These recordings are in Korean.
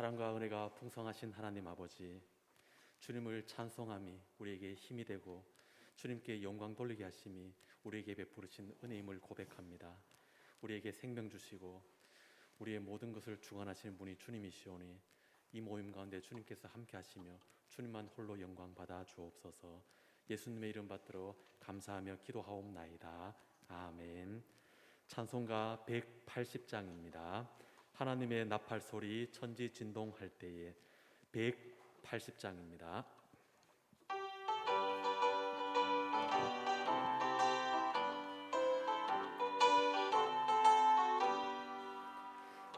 사랑과 은혜가 풍성하신 하나님 아버지, 주님을 찬송함이 우리에게 힘이 되고 주님께 영광 돌리게 하심이 우리에게 베푸르신 은혜임을 고백합니다. 우리에게 생명 주시고 우리의 모든 것을 주관하시는 분이 주님이시오니 이 모임 가운데 주님께서 함께 하시며 주님만 홀로 영광 받아 주옵소서. 예수님의 이름 받들어 감사하며 기도하옵나이다. 아멘. 찬송가 180장입니다. 하나님의 나팔 소리 천지 진동할 때에 180장입니다.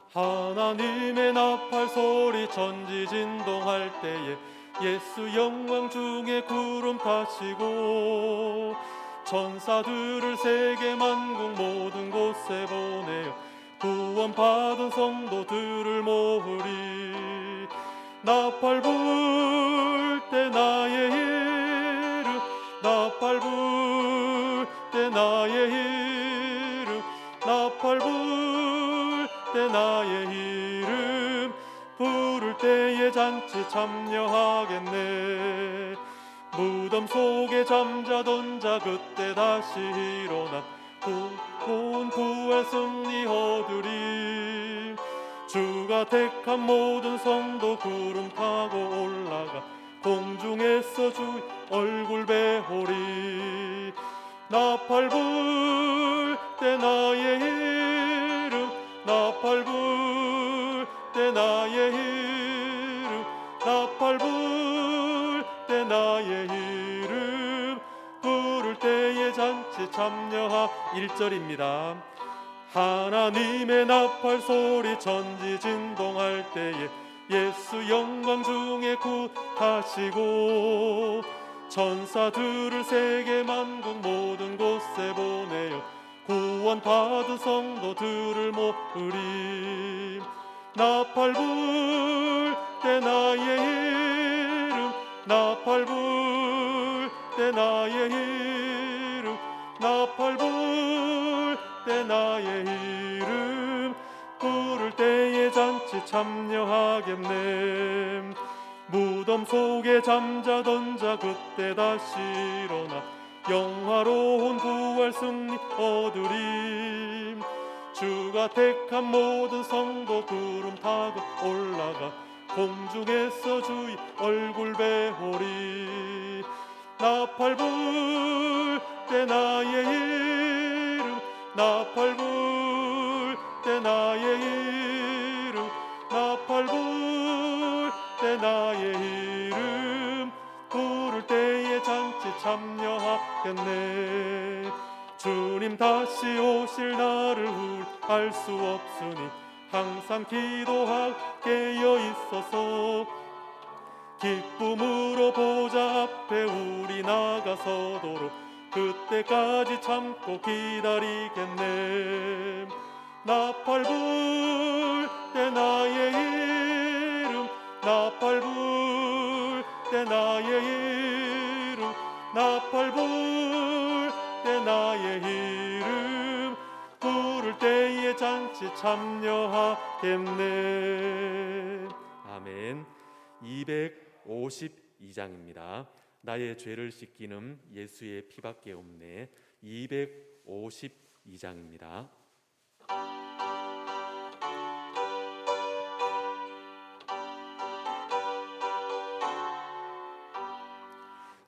하나님의 나팔 소리 천지 진동할 때에 예수 영광 중에 구름 타시고 천사들을 세계 만국 모든 곳에 보내어 구원 받은 성도들을 모으리. 나팔 불 때 나의 이름, 나팔 불 때 나의 이름, 나팔 불 때 나의 이름 부를 때에 잔치 참여하겠네. 무덤 속에 잠자던 자 그때 다시 일어나 온 부활 승리 얻으리. 주가 택한 모든 성도 구름 타고 올라가 공중에서 주 얼굴 배우리. 나팔 불 때 나의 이름, 나팔 불 때 나의 이름, 나팔 불 때 나의 이름 부를 때에 잔치 참여하. 1절입니다. 하나님의 나팔 소리 천지 진동할 때에 예수 영광 중에 굿하시고 천사들을 세계 만국 모든 곳에 보내어 구원 받은 성도들을 모으리. 나팔 불 때 나의 이름, 나팔 불 때 나의 이름, 나팔 불 때 나의 이름 부를 때에 잔치 참여하겠네. 무덤 속에 잠자던 자 그때 다시 일어나 영화로운 부활 승리 얻으리. 주가 택한 모든 성도 구름 타고 올라가 공중에서 주의 얼굴 배우리. 나팔 불 때 나의 이름, 나팔 불 때 나의 이름, 나팔 불 때 나의 이름 부를 때에 잔치 참여하겠네. 주님 다시 오실 날을 알 수 없으니 항상 기도하게 깨어 있어서 기쁨으로 보좌 앞에 우리 나가서도록 그때까지 참고 기다리겠네. 나팔 불 때 나의 이름, 나팔 불 때 나의 이름, 나팔 불 때 나의 이름 부를 때에 잔치 참여하겠네. 아멘. 252장입니다. 나의 죄를 씻기는 예수의 피밖에 없네. 252장입니다.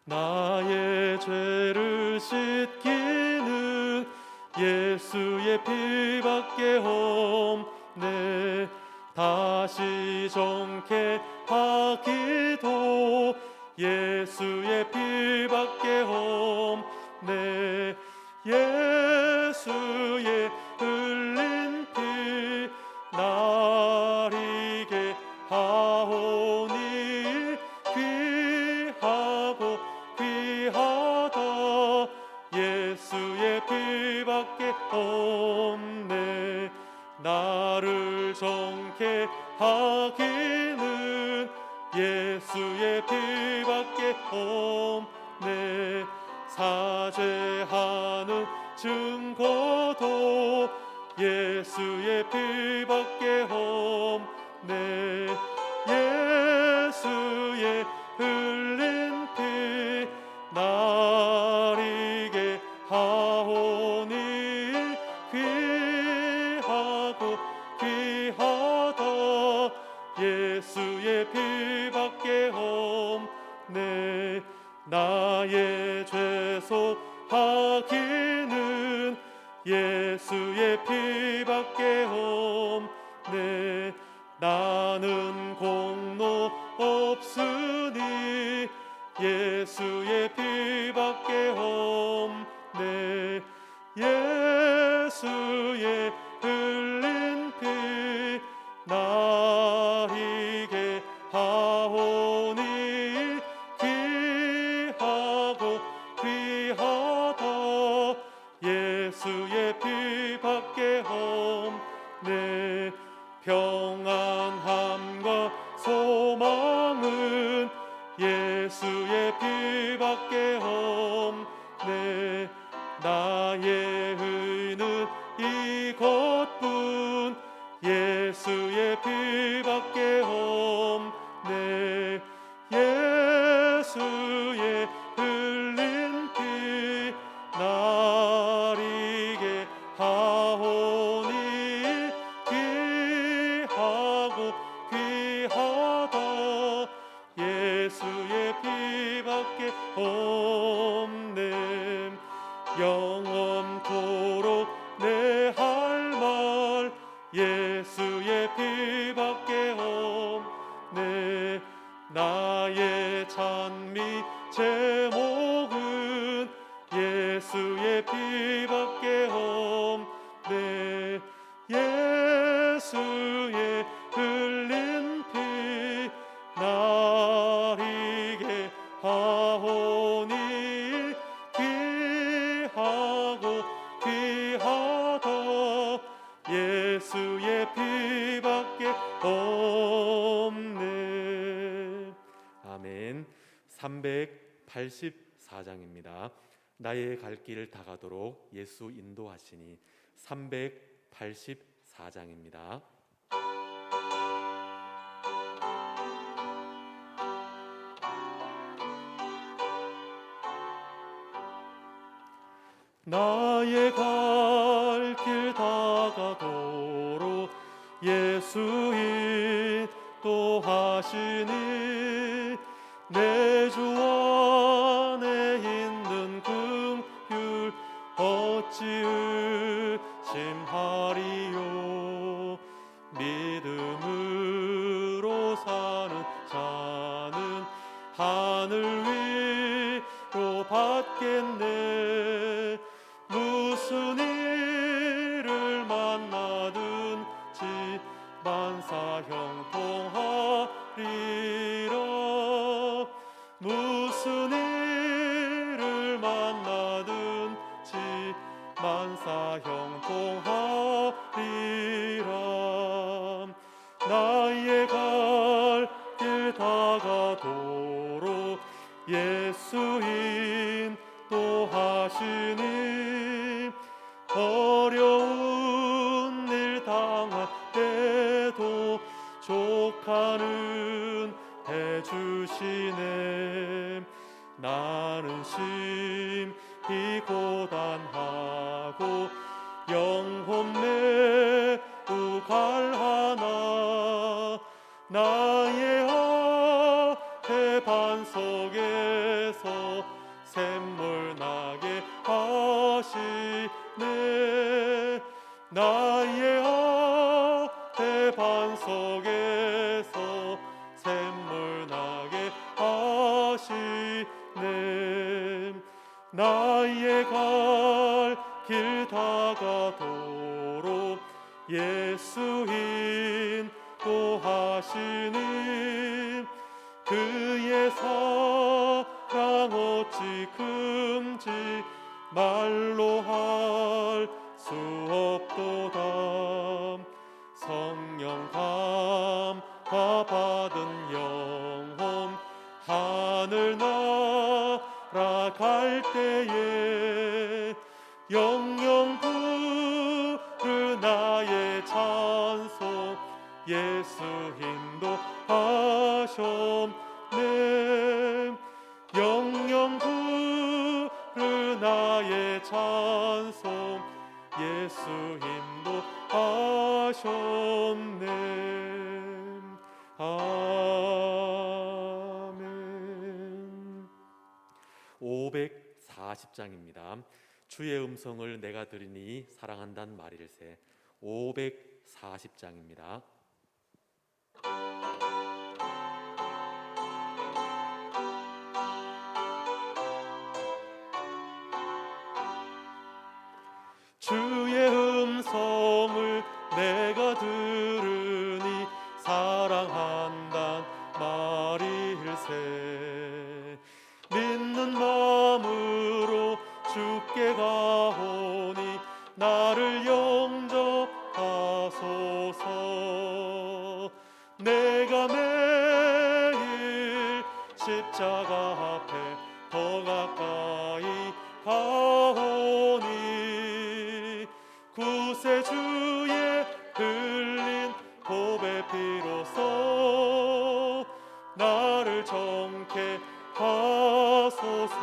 나의 죄를 씻기는 예수의 피밖에 없네. 다시 정케 하기도 예수의 피밖에 없네. 예수의 흘린 피 나리게 하오니 귀하고 귀하다. 예수의 피밖에 없네. 나를 정케 하기는 예수의 피밖에 없네. 사죄하는 증거도 예수의 피밖에 없네. 예수의 피밖에 없네. 나의 죄 속하기는 예수의 피밖에 없네. 나는 공로 없으니 예수의 피밖에 없네. 예수의 흘린 피 나에게 하오니 귀하고 귀하다. 예수의 피밖에 없네. 평안함과 소망은 예수의 피밖에 없네. 나의 의는 이것뿐 예수의 피밖에 없네. 예수의 흘린 피 나에게 하오니 귀하고 귀하다. 예수의 피밖에 없네. 영원토록 내 할 말 예수의 피밖에 없네. 나의 찬미 제목은 예수의 피밖에 없네. 예수의 흘린 피 나에게 하오니 귀하고 귀하다. 예수의 피밖에 없네. 아멘. 384장입니다. 나의 갈 길을 다가도록 예수 인도하시니. 384장입니다. 나의 갈 길 다가도록 예수 인도하시니. 내 주 안에 있는 긍휼 어찌 의심하리요. 믿음으로 사는 자는 하늘 위로 받겠네. 무슨 일을 만나든지 만사 형통하리라. 무슨 일을 만나든지 만사 형통하리라. 나의 갈 길 다가도록 예수 인도하시니. 어려운 일 당할 때도 족하는 해주시네. 나는 심히 고단하고 영혼 매우 갈하나. 나의 앞에 반석에서 샘물 나게 하시네. 나의 앞에 반석에서 샘물 나게 하시네. 나의 갈 길 다가도록 예수 인도하시니. 그의 사랑 어찌 금지 말로 할 수 없도다. 성령 감화 받은 영혼 하늘 날아갈 때에 영영 부르 나의 찬송 예수 인도하셨네. 영영 부르 나의 찬송 예수 인도하셨네. 아멘. 540장입니다. 주의 음성을 내가 들으니 사랑한다는 말일세. 540장입니다. 주의 음성을 내가 들으니 사랑한단 말일세. 믿는 마음으로 주께 가오니 나를 영접하소서. 내가 매일 십자가 앞에 더 가까이 가오니 구세주의 흘린 보배 피로써 나를 정케 하소서.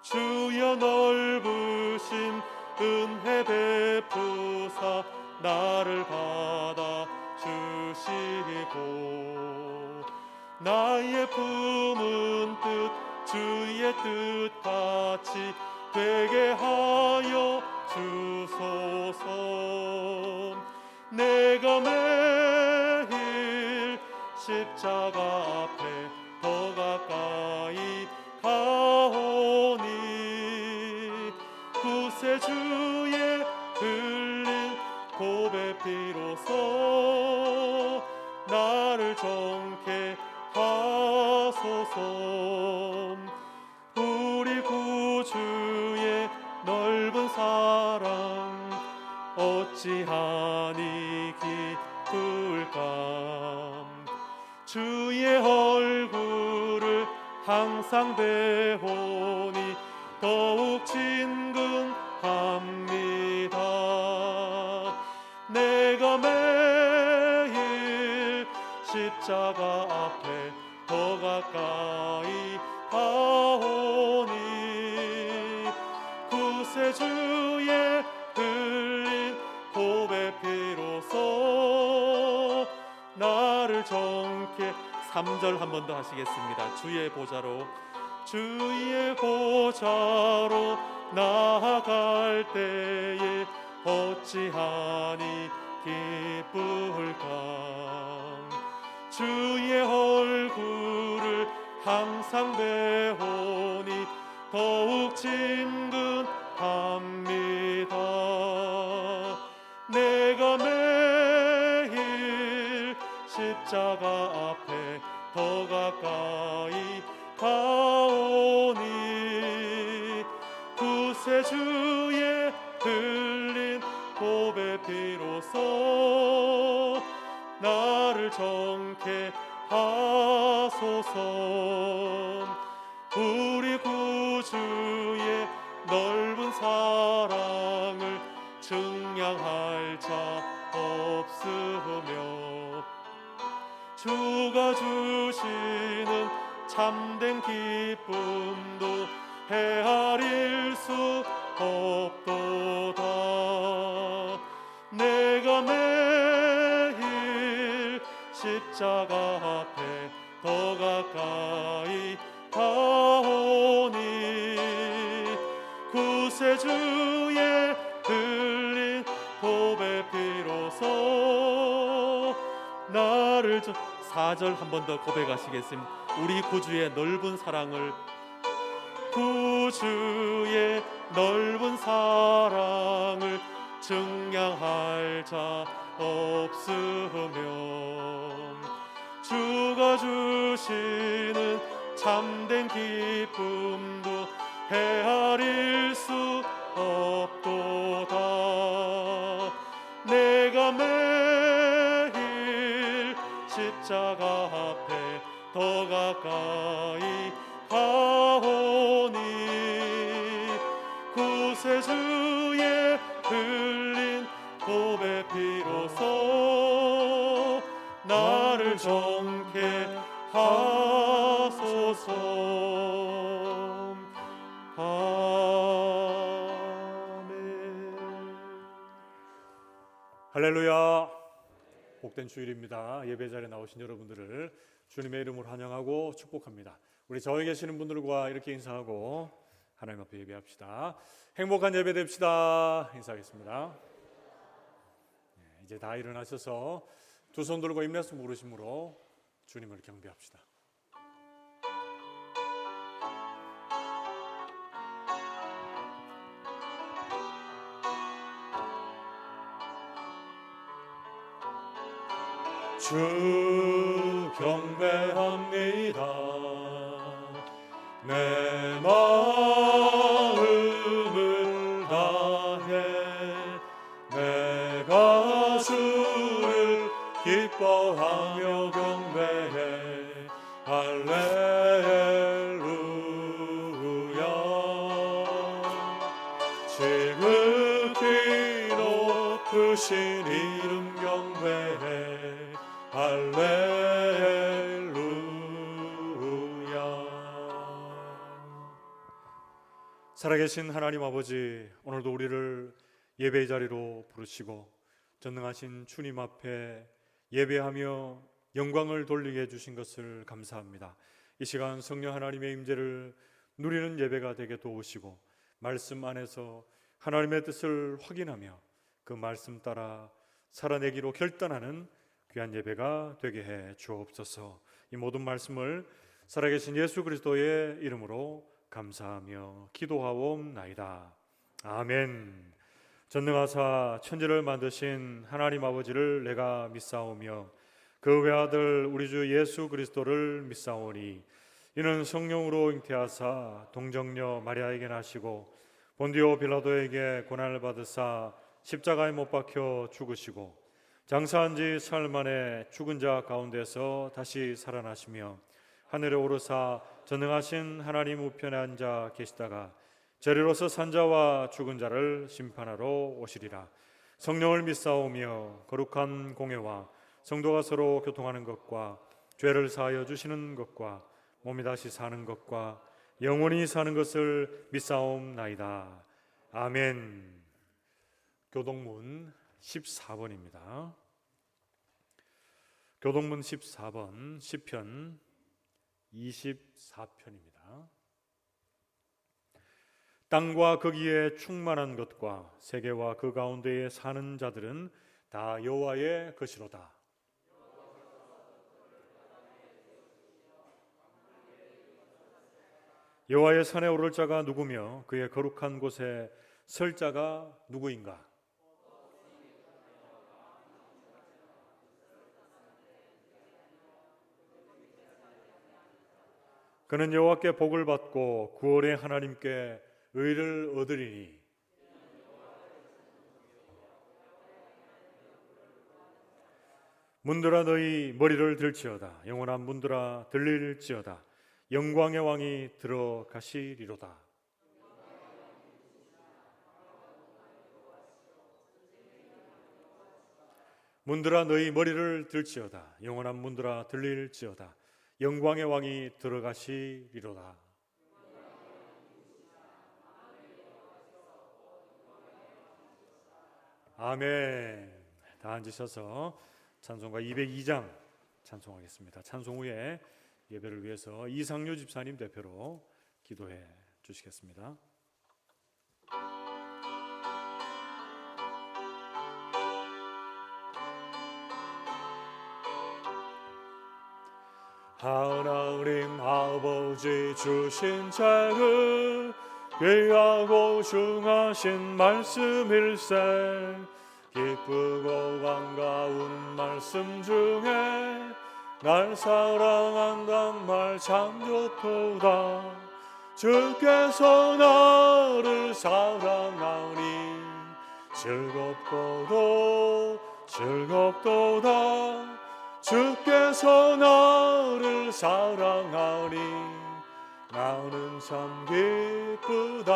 주여 넓으신 은혜 베푸사 나를 받아 주시고 나의 품은 뜻 주의 뜻같이 되게 하여 주소서. 내가 매일 십자가 앞에 더 가까이 가오니 구세주의 흘린 보배 피로써 나를 정케 하소서. 우리 구주의 넓은 사랑 어찌하니 기쁠까. 주의 얼굴을 항상 배우니 더욱 친근합니다. 내가 매일 십자가 앞에 더 가까이 가오니 구세주의 흘린 보배 피로써 나를 정케. 3절 한 번 더 하시겠습니다. 주의 보좌로 나아갈 때에 어찌하니 기쁠까. 주의 얼굴을 항상 배우니 더욱 친근합니다. 내가 매일 십자가 앞에 더 가까이 가오니 구세주의 흘린 보배 피로써 나를 정케 하소서. 우리 구주의 넓은 사랑을 증량할 자 없으며 주가 주시는 참된 기쁨도 헤아릴 수 없도다. 내가 매일 십자가 앞에 더 가까이 가오니 구세주의 흘린 보배 피로써 나를 4절 한 번 더 고백하시겠습니다. 우리 구주의 넓은 사랑을 구주의 넓은 사랑을 증량할 자 없으며 주가 주시는 참된 기쁨도 헤아릴 수 없도다. 내가 매일 십자가 앞에 더 가까이 가오니 구세주의 흘린 보배 피로써 나를 정케 하소서. 아멘. 할렐루야. 복된 주일입니다. 예배 자리에 나오신 여러분들을 주님의 이름으로 환영하고 축복합니다. 우리 저기 계시는 분들과 이렇게 인사하고 하나님 앞에 예배합시다. 행복한 예배 됩시다. 인사하겠습니다. 이제 다 일어나셔서 두 손 들고 인내수 부르심으로 주님을 경배합시다. 주 경배합니다. 내 마음을 다해 내가 주를 기뻐하며 경배해. 할렐루야. 지극히 높으신 이름 경배해. 할렐루야. 살아계신 하나님 아버지, 오늘도 우리를 예배의 자리로 부르시고 전능하신 주님 앞에 예배하며 영광을 돌리게 해주신 것을 감사합니다. 이 시간 성령 하나님의 임재를 누리는 예배가 되게 도우시고 말씀 안에서 하나님의 뜻을 확인하며 그 말씀 따라 살아내기로 결단하는 귀한 예배가 되게 해 주옵소서. 이 모든 말씀을 살아계신 예수 그리스도의 이름으로 감사하며 기도하옵나이다. 아멘. 전능하사 천지를 만드신 하나님 아버지를 내가 믿사오며 그 외아들 우리 주 예수 그리스도를 믿사오니 이는 성령으로 잉태하사 동정녀 마리아에게 나시고 본디오 빌라도에게 고난을 받으사 십자가에 못 박혀 죽으시고 장사한 지 사흘 만에 죽은 자 가운데서 다시 살아나시며 하늘에 오르사 전능하신 하나님 우편에 앉아 계시다가 저리로서 산자와 죽은 자를 심판하러 오시리라. 성령을 믿사오며 거룩한 공회와 성도가 서로 교통하는 것과 죄를 사하여 주시는 것과 몸이 다시 사는 것과 영원히 사는 것을 믿사옵나이다. 아멘. 교동문 14번입니다. 교동문 14번 시편 24편입니다. 땅과 거기에 충만한 것과 세계와 그 가운데에 사는 자들은 다 여호와의 것이로다. 여호와의 산에 오를 자가 누구며 그의 거룩한 곳에 설 자가 누구인가? 그는 여호와께 복을 받고 구원의 하나님께 의를 얻으리니 문들아 너희 머리를 들지어다. 영원한 문들아 들릴지어다. 영광의 왕이 들어가시리로다. 문들아 너희 머리를 들지어다. 영원한 문들아 들릴지어다. 영광의 왕이 들어가시리로다. 아멘. 다 앉으셔서 찬송가 202장 찬송하겠습니다. 찬송 후에 예배를 위해서 이상류 집사님 대표로 기도해 주시겠습니다. 하나님 아버지 주신 책은 귀하고 중하신 말씀일세. 기쁘고 반가운 말씀 중에 날 사랑한단 말 참 좋도다. 주께서 나를 사랑하니 즐겁고도 즐겁도다. 주께서 나를 사랑하니 나는 참 기쁘다.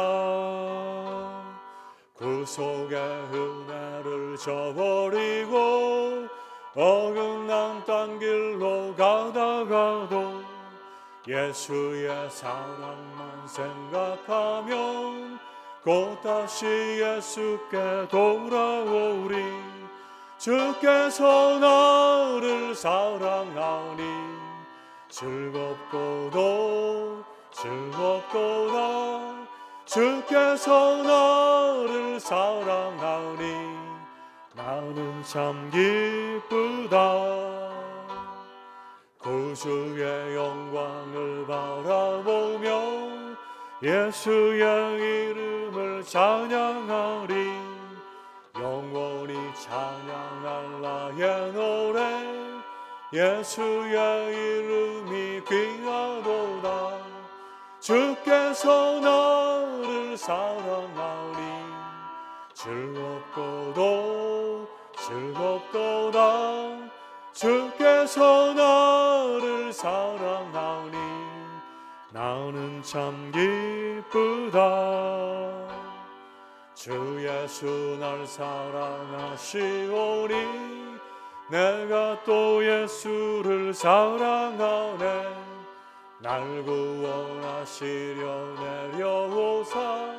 구속의 은혜를 저버리고 어긋난 딴 길로 가다가도 예수의 사랑만 생각하면 곧 다시 예수께 돌아오리. 주께서 나를 사랑하니 즐겁고도 즐겁도다. 주께서 나를 사랑하니 나는 참 기쁘다. 구주의 영광을 바라보며 예수의 이름을 찬양하리. 영원히 찬양할 나의 노래. 예수의 이름이 귀하도다. 주께서 나를 사랑하니 즐겁고도 즐겁도다. 주께서 나를 사랑하니 나는 참 기쁘다. 주 예수 날 사랑하시오니 내가 또 예수를 사랑하네. 날 구원하시려 내려오사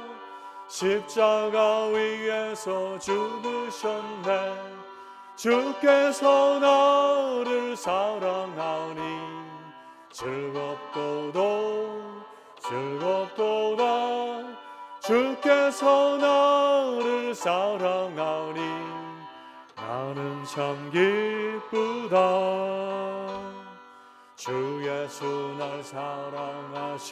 십자가 위에서 죽으셨네. 주께서 나를 사랑하니 즐겁도도 즐겁도다. 주께서 나를 사랑하니 나는 참 기쁘다. 주 예수 날 사랑하시오니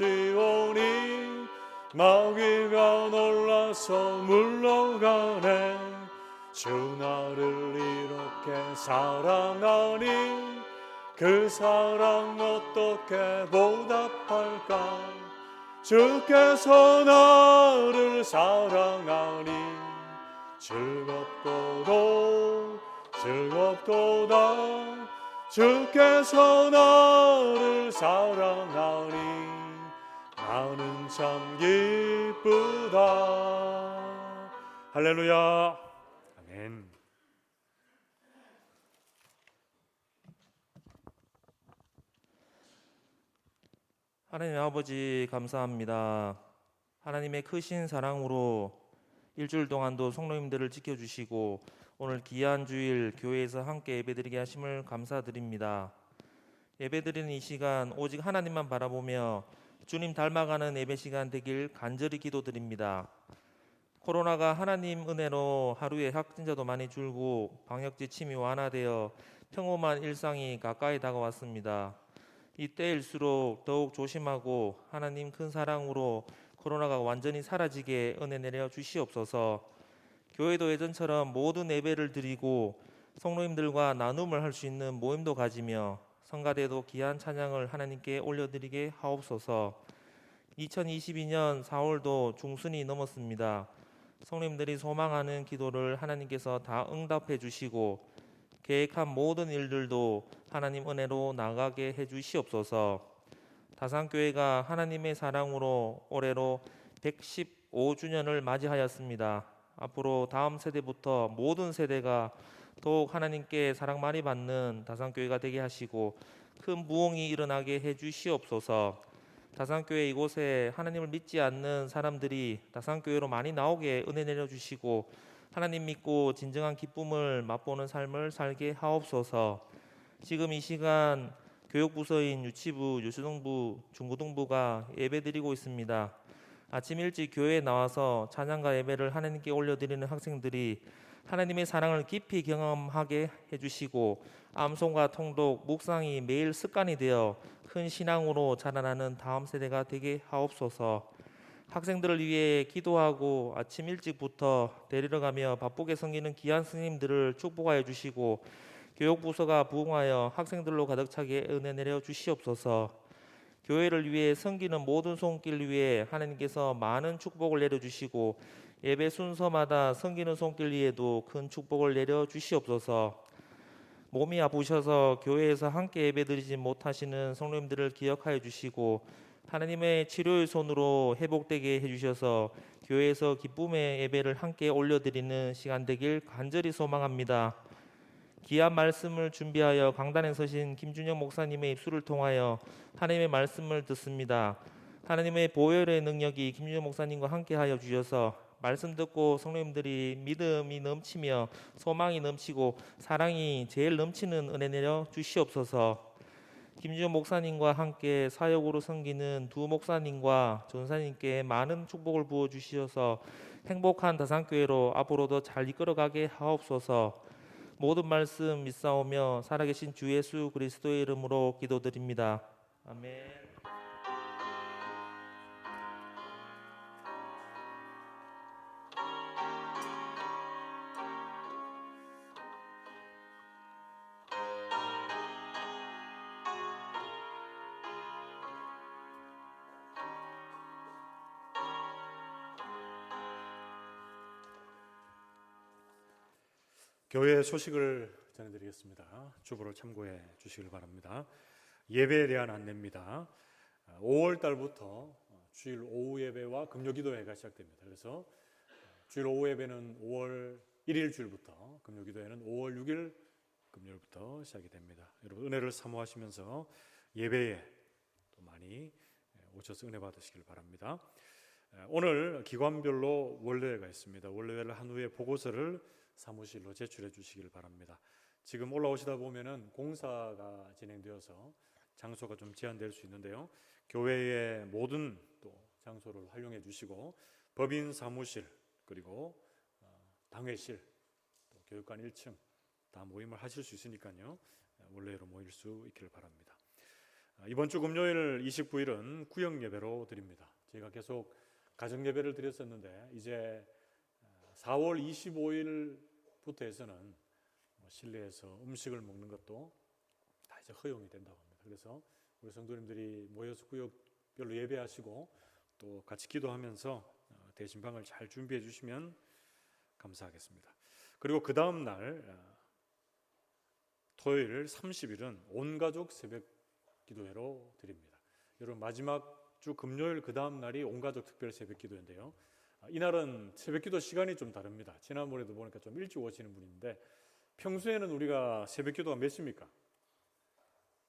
마귀가 놀라서 물러가네. 주 나를 이렇게 사랑하니 그 사랑 어떻게 보답할까. 주께서 나를 사랑하니 즐겁고도 즐겁도다. 주께서 나를 사랑하니 나는 참 기쁘다. 할렐루야. 아멘. 하나님 아버지 감사합니다. 하나님의 크신 사랑으로 일주일 동안도 성도님들을 지켜주시고 오늘 귀한 주일 교회에서 함께 예배드리게 하심을 감사드립니다. 예배드리는 이 시간 오직 하나님만 바라보며 주님 닮아가는 예배 시간 되길 간절히 기도드립니다. 코로나가 하나님 은혜로 하루에 확진자도 많이 줄고 방역 지침이 완화되어 평범한 일상이 가까이 다가왔습니다. 이때일수록 더욱 조심하고 하나님 큰 사랑으로 코로나가 완전히 사라지게 은혜 내려 주시옵소서. 교회도 예전처럼 모든 예배를 드리고 성도님들과 나눔을 할 수 있는 모임도 가지며 성가대도 귀한 찬양을 하나님께 올려드리게 하옵소서. 2022년 4월도 중순이 넘었습니다. 성도님들이 소망하는 기도를 하나님께서 다 응답해 주시고 계획한 모든 일들도 하나님 은혜로 나가게 해주시옵소서. 다산교회가 하나님의 사랑으로 올해로 115주년을 맞이하였습니다. 앞으로 다음 세대부터 모든 세대가 더욱 하나님께 사랑 많이 받는 다산교회가 되게 하시고 큰 부흥이 일어나게 해주시옵소서. 다산교회 이곳에 하나님을 믿지 않는 사람들이 다산교회로 많이 나오게 은혜 내려주시고 하나님 믿고 진정한 기쁨을 맛보는 삶을 살게 하옵소서. 지금 이 시간 교육부서인 유치부, 유초등부, 중고등부가 예배드리고 있습니다. 아침 일찍 교회에 나와서 찬양과 예배를 하나님께 올려드리는 학생들이 하나님의 사랑을 깊이 경험하게 해주시고 암송과 통독, 묵상이 매일 습관이 되어 큰 신앙으로 자라나는 다음 세대가 되게 하옵소서. 학생들을 위해 기도하고 아침 일찍부터 데리러 가며 바쁘게 섬기는 귀한 스님들을 축복하여 주시고 교육부서가 부흥하여 학생들로 가득 차게 은혜 내려 주시옵소서. 교회를 위해 섬기는 모든 손길 위에 하나님께서 많은 축복을 내려주시고 예배 순서마다 섬기는 손길 위에도 큰 축복을 내려 주시옵소서. 몸이 아프셔서 교회에서 함께 예배드리지 못하시는 성도님들을 기억하여 주시고 하나님의 치료의 손으로 회복되게 해주셔서 교회에서 기쁨의 예배를 함께 올려드리는 시간 되길 간절히 소망합니다. 귀한 말씀을 준비하여 강단에 서신 김준영 목사님의 입술을 통하여 하나님의 말씀을 듣습니다. 하나님의 보혈의 능력이 김준영 목사님과 함께하여 주셔서 말씀 듣고 성도님들이 믿음이 넘치며 소망이 넘치고 사랑이 제일 넘치는 은혜 내려 주시옵소서. 김지훈 목사님과 함께 사역으로 섬기는 두 목사님과 전사님께 많은 축복을 부어 주시어서 행복한 다산교회로 앞으로도 잘 이끌어가게 하옵소서. 모든 말씀 믿사오며 살아계신 주 예수 그리스도의 이름으로 기도드립니다. 아멘. 교회 소식을 전해드리겠습니다. 주보를 참고해 주시길 바랍니다. 예배에 대한 안내입니다. 5월 달부터 주일 오후 예배와 금요 기도회가 시작됩니다. 그래서 주일 오후 예배는 5월 1일 주일부터, 금요 기도회는 5월 6일 금요일부터 시작이 됩니다. 여러분 은혜를 사모하시면서 예배에 또 많이 오셔서 은혜 받으시길 바랍니다. 오늘 기관별로 원례회가 있습니다. 원례회를 한 후에 보고서를 사무실로 제출해 주시길 바랍니다. 지금 올라오시다 보면은 공사가 진행되어서 장소가 좀 제한될 수 있는데요. 교회의 모든 또 장소를 활용해 주시고 법인 사무실 그리고 당회실 또 교육관 1층 다 모임을 하실 수 있으니까요. 원래로 모일 수 있기를 바랍니다. 이번 주 금요일 29일은 구역 예배로 드립니다. 저희가 계속 가정 예배를 드렸었는데 이제 4월 25일부터 해서는 실내에서 음식을 먹는 것도 다 이제 허용이 된다고 합니다. 그래서 우리 성도님들이 모여서 구역별로 예배하시고 또 같이 기도하면서 대신방을 잘 준비해 주시면 감사하겠습니다. 그리고 그 다음 날 토요일 30일은 온가족 새벽 기도회로 드립니다. 여러분 마지막 주 금요일 그 다음 날이 온가족 특별 새벽 기도회인데요. 이날은 새벽 기도 시간이 좀 다릅니다. 지난번에도 보니까 좀 일찍 오시는 분인데 평소에는 우리가 새벽 기도가 몇 시입니까?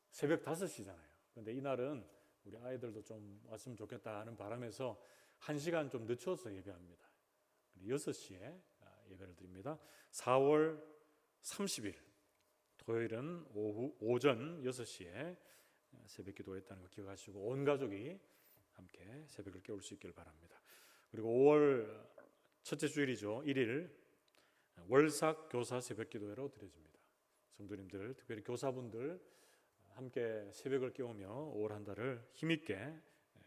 새벽 5시잖아요. 그런데 이날은 우리 아이들도 좀 왔으면 좋겠다 하는 바람에서 1시간 좀 늦춰서 예배합니다. 6시에 예배를 드립니다. 4월 30일 토요일은 오전 6시에 새벽 기도했다는 거 기억하시고 온 가족이 함께 새벽을 깨울 수 있길 바랍니다. 그리고 5월 첫째 주일이죠. 1일 월삭 교사 새벽 기도회로 드려집니다. 성도님들 특별히 교사분들 함께 새벽을 깨우며 5월 한 달을 힘있게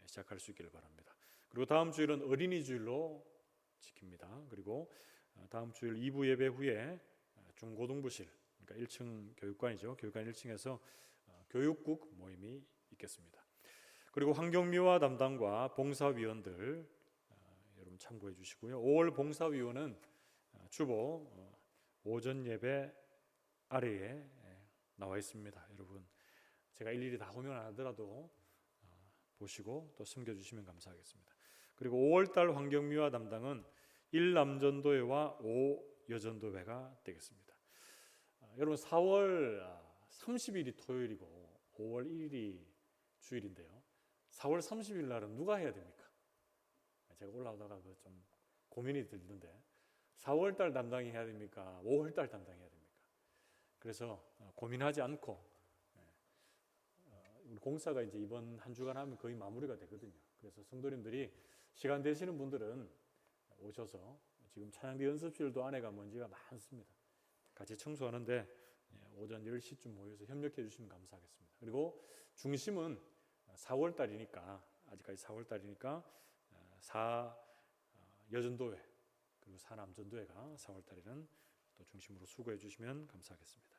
시작할 수 있기를 바랍니다. 그리고 다음 주일은 어린이 주일로 지킵니다. 그리고 다음 주일 2부 예배 후에 중고등부실 그러니까 1층 교육관이죠. 교육관 1층에서 교육국 모임이 있겠습니다. 그리고 환경미화 담당과 봉사위원들 여러분 참고해 주시고요. 5월 봉사위원은 주보 오전 예배 아래에 나와 있습니다. 여러분 제가 일일이 다 호명 안 하더라도 보시고 또 섬겨주시면 감사하겠습니다. 그리고 5월달 환경미화 담당은 1남전도회와 5여전도회가 되겠습니다. 여러분 4월 30일이 토요일이고 5월 1일이 주일인데요. 4월 30일 날은 누가 해야 됩니까? 제가 올라오다가 좀 고민이 들던데 4월달 담당이 해야 됩니까? 5월달 담당이 해야 됩니까? 그래서 고민하지 않고 우리 공사가 이제 이번 한 주간 하면 거의 마무리가 되거든요. 그래서 성도님들이 시간 되시는 분들은 오셔서 지금 찬양대 연습실도 안에가 먼지가 많습니다. 같이 청소하는데 오전 10시쯤 모여서 협력해 주시면 감사하겠습니다. 그리고 중심은 4월달이니까 아직까지 4월달이니까 4여전도회 그리고 4남전도회가 4월달에는 또 중심으로 수고해 주시면 감사하겠습니다.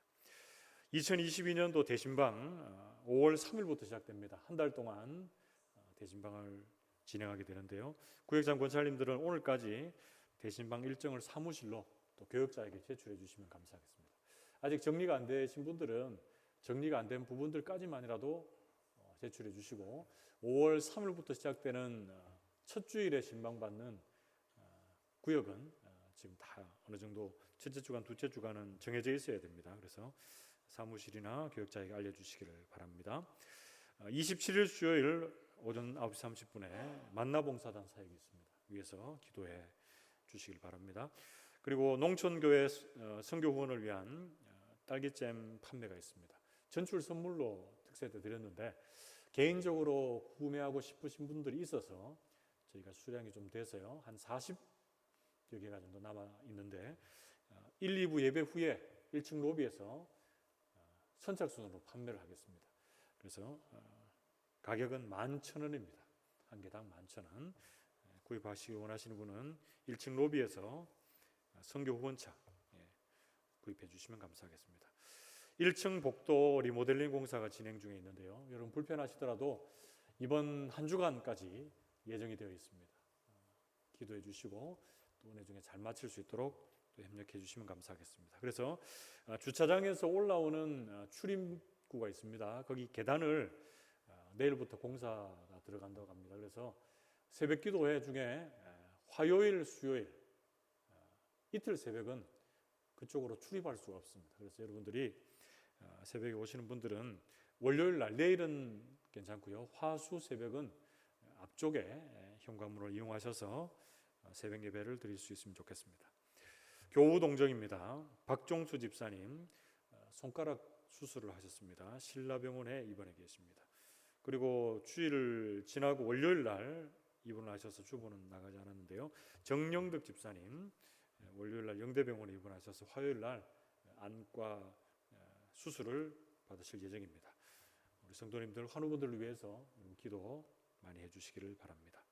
2022년도 대신방 5월 3일부터 시작됩니다. 한 달 동안 대신방을 진행하게 되는데요. 구역장 권사님들은 오늘까지 대신방 일정을 사무실로 또 교역자에게 제출해 주시면 감사하겠습니다. 아직 정리가 안 되신 분들은 정리가 안 된 부분들까지만이라도 제출해 주시고 5월 3일부터 시작되는 첫 주일에 신방받는 구역은 지금 다 어느 정도 첫째 주간, 둘째 주간은 정해져 있어야 됩니다. 그래서 사무실이나 교역자에게 알려주시기를 바랍니다. 27일 수요일 오전 9시 30분에 만나봉사단 사역이 있습니다. 위에서 기도해 주시길 바랍니다. 그리고 농촌교회 선교 후원을 위한 딸기잼 판매가 있습니다. 전출 선물로 특세 때 드렸는데 개인적으로 구매하고 싶으신 분들이 있어서 저희가 수량이 좀 돼서요. 한 40여 개가 정도 남아 있는데 1, 2부 예배 후에 1층 로비에서 선착순으로 판매를 하겠습니다. 그래서 가격은 11,000원입니다. 한 개당 11,000원. 구입하시기 원하시는 분은 1층 로비에서 선교 후원차 구입해 주시면 감사하겠습니다. 1층 복도 리모델링 공사가 진행 중에 있는데요. 여러분 불편하시더라도 이번 한 주간까지 예정이 되어 있습니다. 기도해 주시고 또 은혜 중에 잘 마칠 수 있도록 또 협력해 주시면 감사하겠습니다. 그래서 주차장에서 올라오는 출입구가 있습니다. 거기 계단을 내일부터 공사가 들어간다고 합니다. 그래서 새벽 기도회 중에 화요일, 수요일 이틀 새벽은 그쪽으로 출입할 수가 없습니다. 그래서 여러분들이 새벽에 오시는 분들은 월요일 날 내일은 괜찮고요. 화수 새벽은 앞쪽에 현관문을 이용하셔서 새벽 예배를 드릴 수 있으면 좋겠습니다. 교우 동정입니다. 박종수 집사님 손가락 수술을 하셨습니다. 신라병원에 입원해 계십니다. 그리고 주일 지나고 월요일 날 입원을 하셔서 주보는 나가지 않았는데요. 정영덕 집사님 월요일 날 영대병원에 입원하셔서 화요일 날 안과 수술을 받으실 예정입니다. 우리 성도님들 환우분들을 위해서 기도 많이 해주시기를 바랍니다.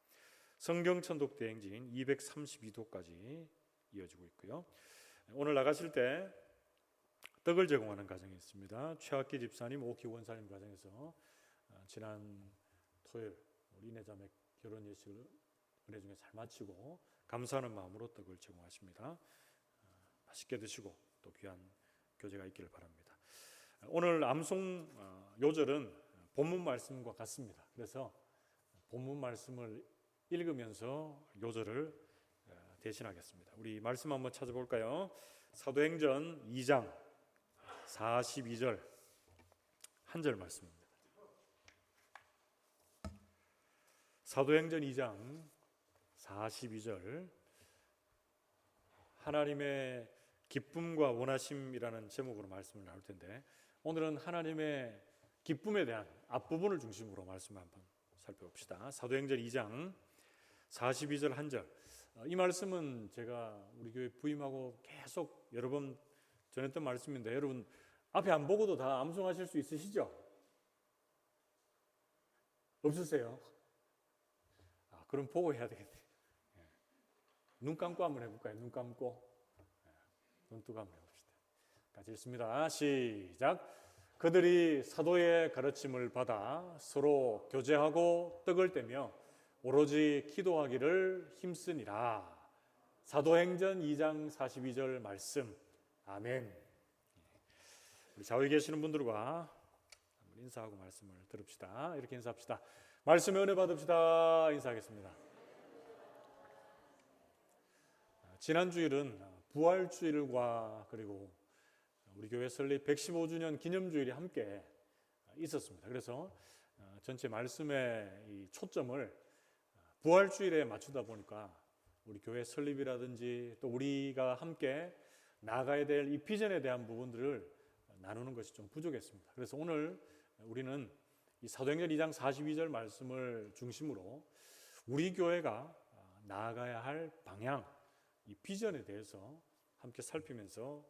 성경 천독 대행진 232도까지 이어지고 있고요. 오늘 나가실 때 떡을 제공하는 가정이 있습니다. 최학기 집사님, 오키 원사님 가정에서 지난 토요일 우리 이내자매 결혼 예식을 은혜 중에 잘 마치고 감사하는 마음으로 떡을 제공하십니다. 맛있게 드시고 또 귀한 교제가 있기를 바랍니다. 오늘 암송 요절은 본문 말씀과 같습니다. 그래서 본문 말씀을 읽으면서 요절을 대신하겠습니다. 우리 말씀 한번 찾아볼까요? 사도행전 2장 42절 한 절 말씀입니다. 사도행전 2장 42절 하나님의 기쁨과 원하심이라는 제목으로 말씀을 나눌 텐데 오늘은 하나님의 기쁨에 대한 앞부분을 중심으로 말씀을 한번 살펴봅시다. 사도행전 2장 42절 한 절. 이 말씀은 제가 우리 교회 부임하고 계속 여러 번 전했던 말씀인데 여러분 앞에 안 보고도 다 암송하실 수 있으시죠? 없으세요? 그럼 보고 해야 되겠네요. 눈 감고 한번 해볼까요? 눈 감고. 눈 뜨고 한번 해봅시다. 같이 읽습니다. 시작. 그들이 사도의 가르침을 받아 서로 교제하고 떡을 떼며 오로지 기도하기를 힘쓰니라. 사도행전 2장 42절 말씀. 아멘. 우리 좌우에 계시는 분들과 한번 인사하고 말씀을 들읍시다. 이렇게 인사합시다. 말씀의 은혜 받읍시다. 인사하겠습니다. 지난 주일은 부활주일과 그리고 우리 교회 설립 115주년 기념주일이 함께 있었습니다. 그래서 전체 말씀의 이 초점을 부활주일에 맞추다 보니까 우리 교회 설립이라든지 또 우리가 함께 나아가야 될 이 비전에 대한 부분들을 나누는 것이 좀 부족했습니다. 그래서 오늘 우리는 이 사도행전 2장 42절 말씀을 중심으로 우리 교회가 나아가야 할 방향, 이 비전에 대해서 함께 살피면서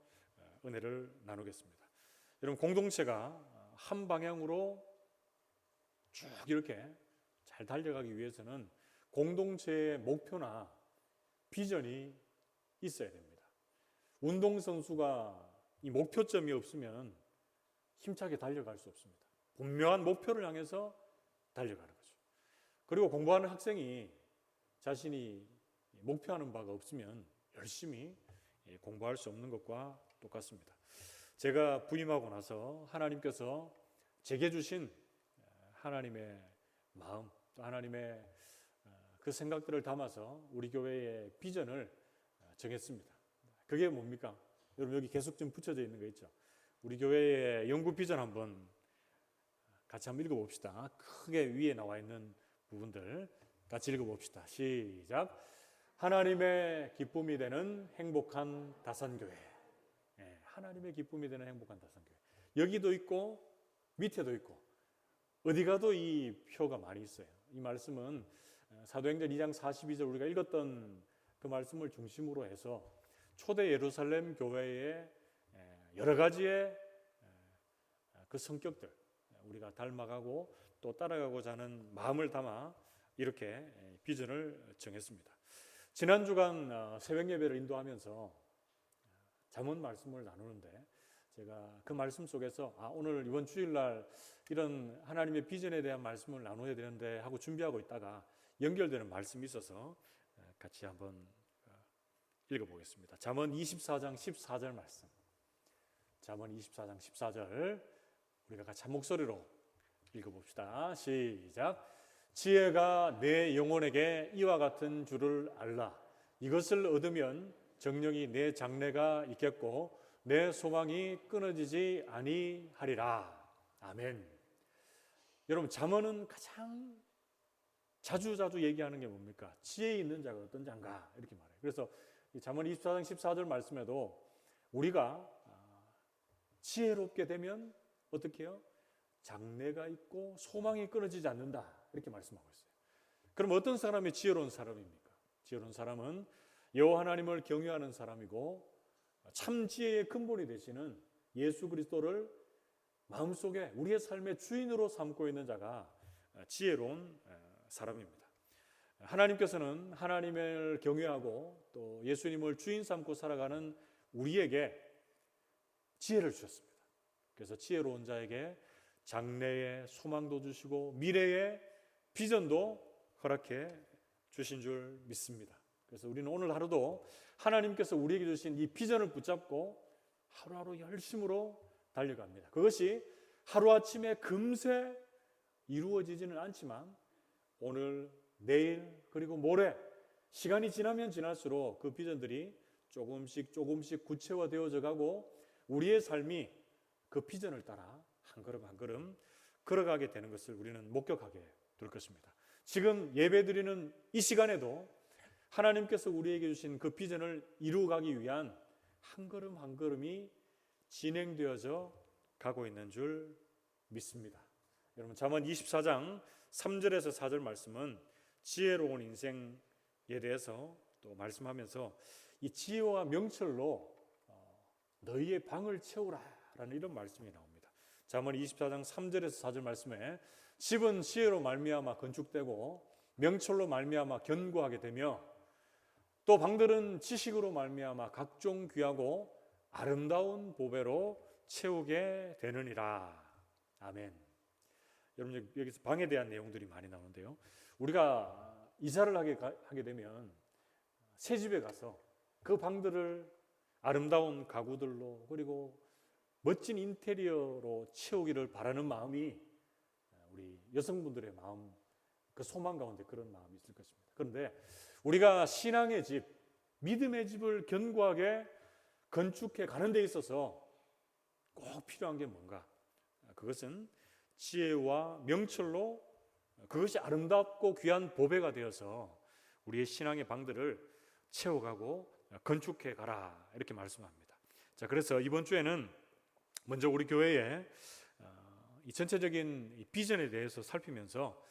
은혜를 나누겠습니다. 여러분 공동체가 한 방향으로 쭉 이렇게 잘 달려가기 위해서는 공동체의 목표나 비전이 있어야 됩니다. 운동선수가 이 목표점이 없으면 힘차게 달려갈 수 없습니다. 분명한 목표를 향해서 달려가는 거죠. 그리고 공부하는 학생이 자신이 목표하는 바가 없으면 열심히 공부할 수 없는 것과 똑같습니다. 제가 부임하고 나서 하나님께서 제게 주신 하나님의 마음, 또 하나님의 그 생각들을 담아서 우리 교회의 비전을 정했습니다. 그게 뭡니까? 여러분 여기 계속 좀 붙여져 있는 거 있죠? 우리 교회의 영구 비전 한번 같이 한번 읽어봅시다. 크게 위에 나와 있는 부분들 같이 읽어봅시다. 시작. 하나님의 기쁨이 되는 행복한 다산교회. 하나님의 기쁨이 되는 행복한 다산교회. 여기도 있고 밑에도 있고 어디 가도 이 표가 많이 있어요. 이 말씀은 사도행전 2장 42절 우리가 읽었던 그 말씀을 중심으로 해서 초대 예루살렘 교회의 여러 가지의 그 성격들 우리가 닮아가고 또 따라가고자 하는 마음을 담아 이렇게 비전을 정했습니다. 지난 주간 새벽 예배를 인도하면서 잠언 말씀을 나누는데 제가 그 말씀 속에서 오늘 이번 주일날 이런 하나님의 비전에 대한 말씀을 나눠야 되는데 하고 준비하고 있다가 연결되는 말씀이 있어서 같이 한번 읽어보겠습니다. 잠언 24장 14절 말씀. 잠언 24장 14절 우리가 같이 한 목소리로 읽어봅시다. 시작. 지혜가 내 영혼에게 이와 같은 줄을 알라. 이것을 얻으면 정령이 내 장래가 있겠고 내 소망이 끊어지지 아니하리라. 아멘. 여러분 잠언은 가장 자주 얘기하는 게 뭡니까? 지혜 있는 자가 어떤 자인가 이렇게 말해요. 그래서 이 잠언 24장 14절 말씀에도 우리가 지혜롭게 되면 어떻게 해요? 장래가 있고 소망이 끊어지지 않는다 이렇게 말씀하고 있어요. 그럼 어떤 사람이 지혜로운 사람입니까? 지혜로운 사람은 여호와 하나님을 경외하는 사람이고 참 지혜의 근본이 되시는 예수 그리스도를 마음속에 우리의 삶의 주인으로 삼고 있는 자가 지혜로운 사람입니다. 하나님께서는 하나님을 경외하고 또 예수님을 주인 삼고 살아가는 우리에게 지혜를 주셨습니다. 그래서 지혜로운 자에게 장래의 소망도 주시고 미래의 비전도 허락해 주신 줄 믿습니다. 그래서 우리는 오늘 하루도 하나님께서 우리에게 주신 이 비전을 붙잡고 하루하루 열심으로 달려갑니다. 그것이 하루아침에 금세 이루어지지는 않지만 오늘, 내일, 그리고 모레 시간이 지나면 지날수록 그 비전들이 조금씩 구체화되어져 가고 우리의 삶이 그 비전을 따라 한 걸음 한 걸음 걸어가게 되는 것을 우리는 목격하게 될 것입니다. 지금 예배드리는 이 시간에도 하나님께서 우리에게 주신 그 비전을 이루어가기 위한 한 걸음 한 걸음이 진행되어져 가고 있는 줄 믿습니다. 여러분 잠언 24장 3절에서 4절 말씀은 지혜로운 인생에 대해서 또 말씀하면서 이 지혜와 명철로 너희의 방을 채우라라는 이런 말씀이 나옵니다. 잠언 24장 3절에서 4절 말씀에 집은 지혜로 말미암아 건축되고 명철로 말미암아 견고하게 되며 또 방들은 지식으로 말미암아 각종 귀하고 아름다운 보배로 채우게 되느니라. 아멘. 여러분 여기서 방에 대한 내용들이 많이 나오는데요. 우리가 이사를 하게 되면 새 집에 가서 그 방들을 아름다운 가구들로 그리고 멋진 인테리어로 채우기를 바라는 마음이 우리 여성분들의 마음, 그 소망 가운데 그런 마음이 있을 것입니다. 그런데 우리가 신앙의 집, 믿음의 집을 견고하게 건축해 가는 데 있어서 꼭 필요한 게 뭔가? 그것은 지혜와 명철로 그것이 아름답고 귀한 보배가 되어서 우리의 신앙의 방들을 채워가고 건축해 가라 이렇게 말씀합니다. 자, 그래서 이번 주에는 먼저 우리 교회의 이 전체적인 이 비전에 대해서 살피면서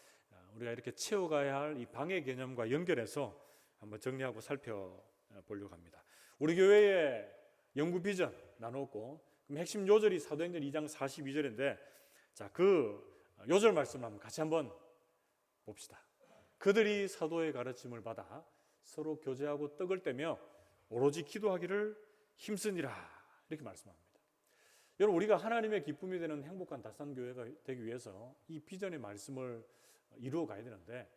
우리가 이렇게 채워가야 할 이 방의 개념과 연결해서 한번 정리하고 살펴보려고 합니다. 우리 교회의 영구 비전 나눴고 그럼 핵심 요절이 사도행전 2장 42절인데 자, 그 요절 말씀 같이 한번 봅시다. 그들이 사도의 가르침을 받아 서로 교제하고 떡을 떼며 오로지 기도하기를 힘쓰니라 이렇게 말씀합니다. 여러분 우리가 하나님의 기쁨이 되는 행복한 다산교회가 되기 위해서 이 비전의 말씀을 이루어 가야 되는데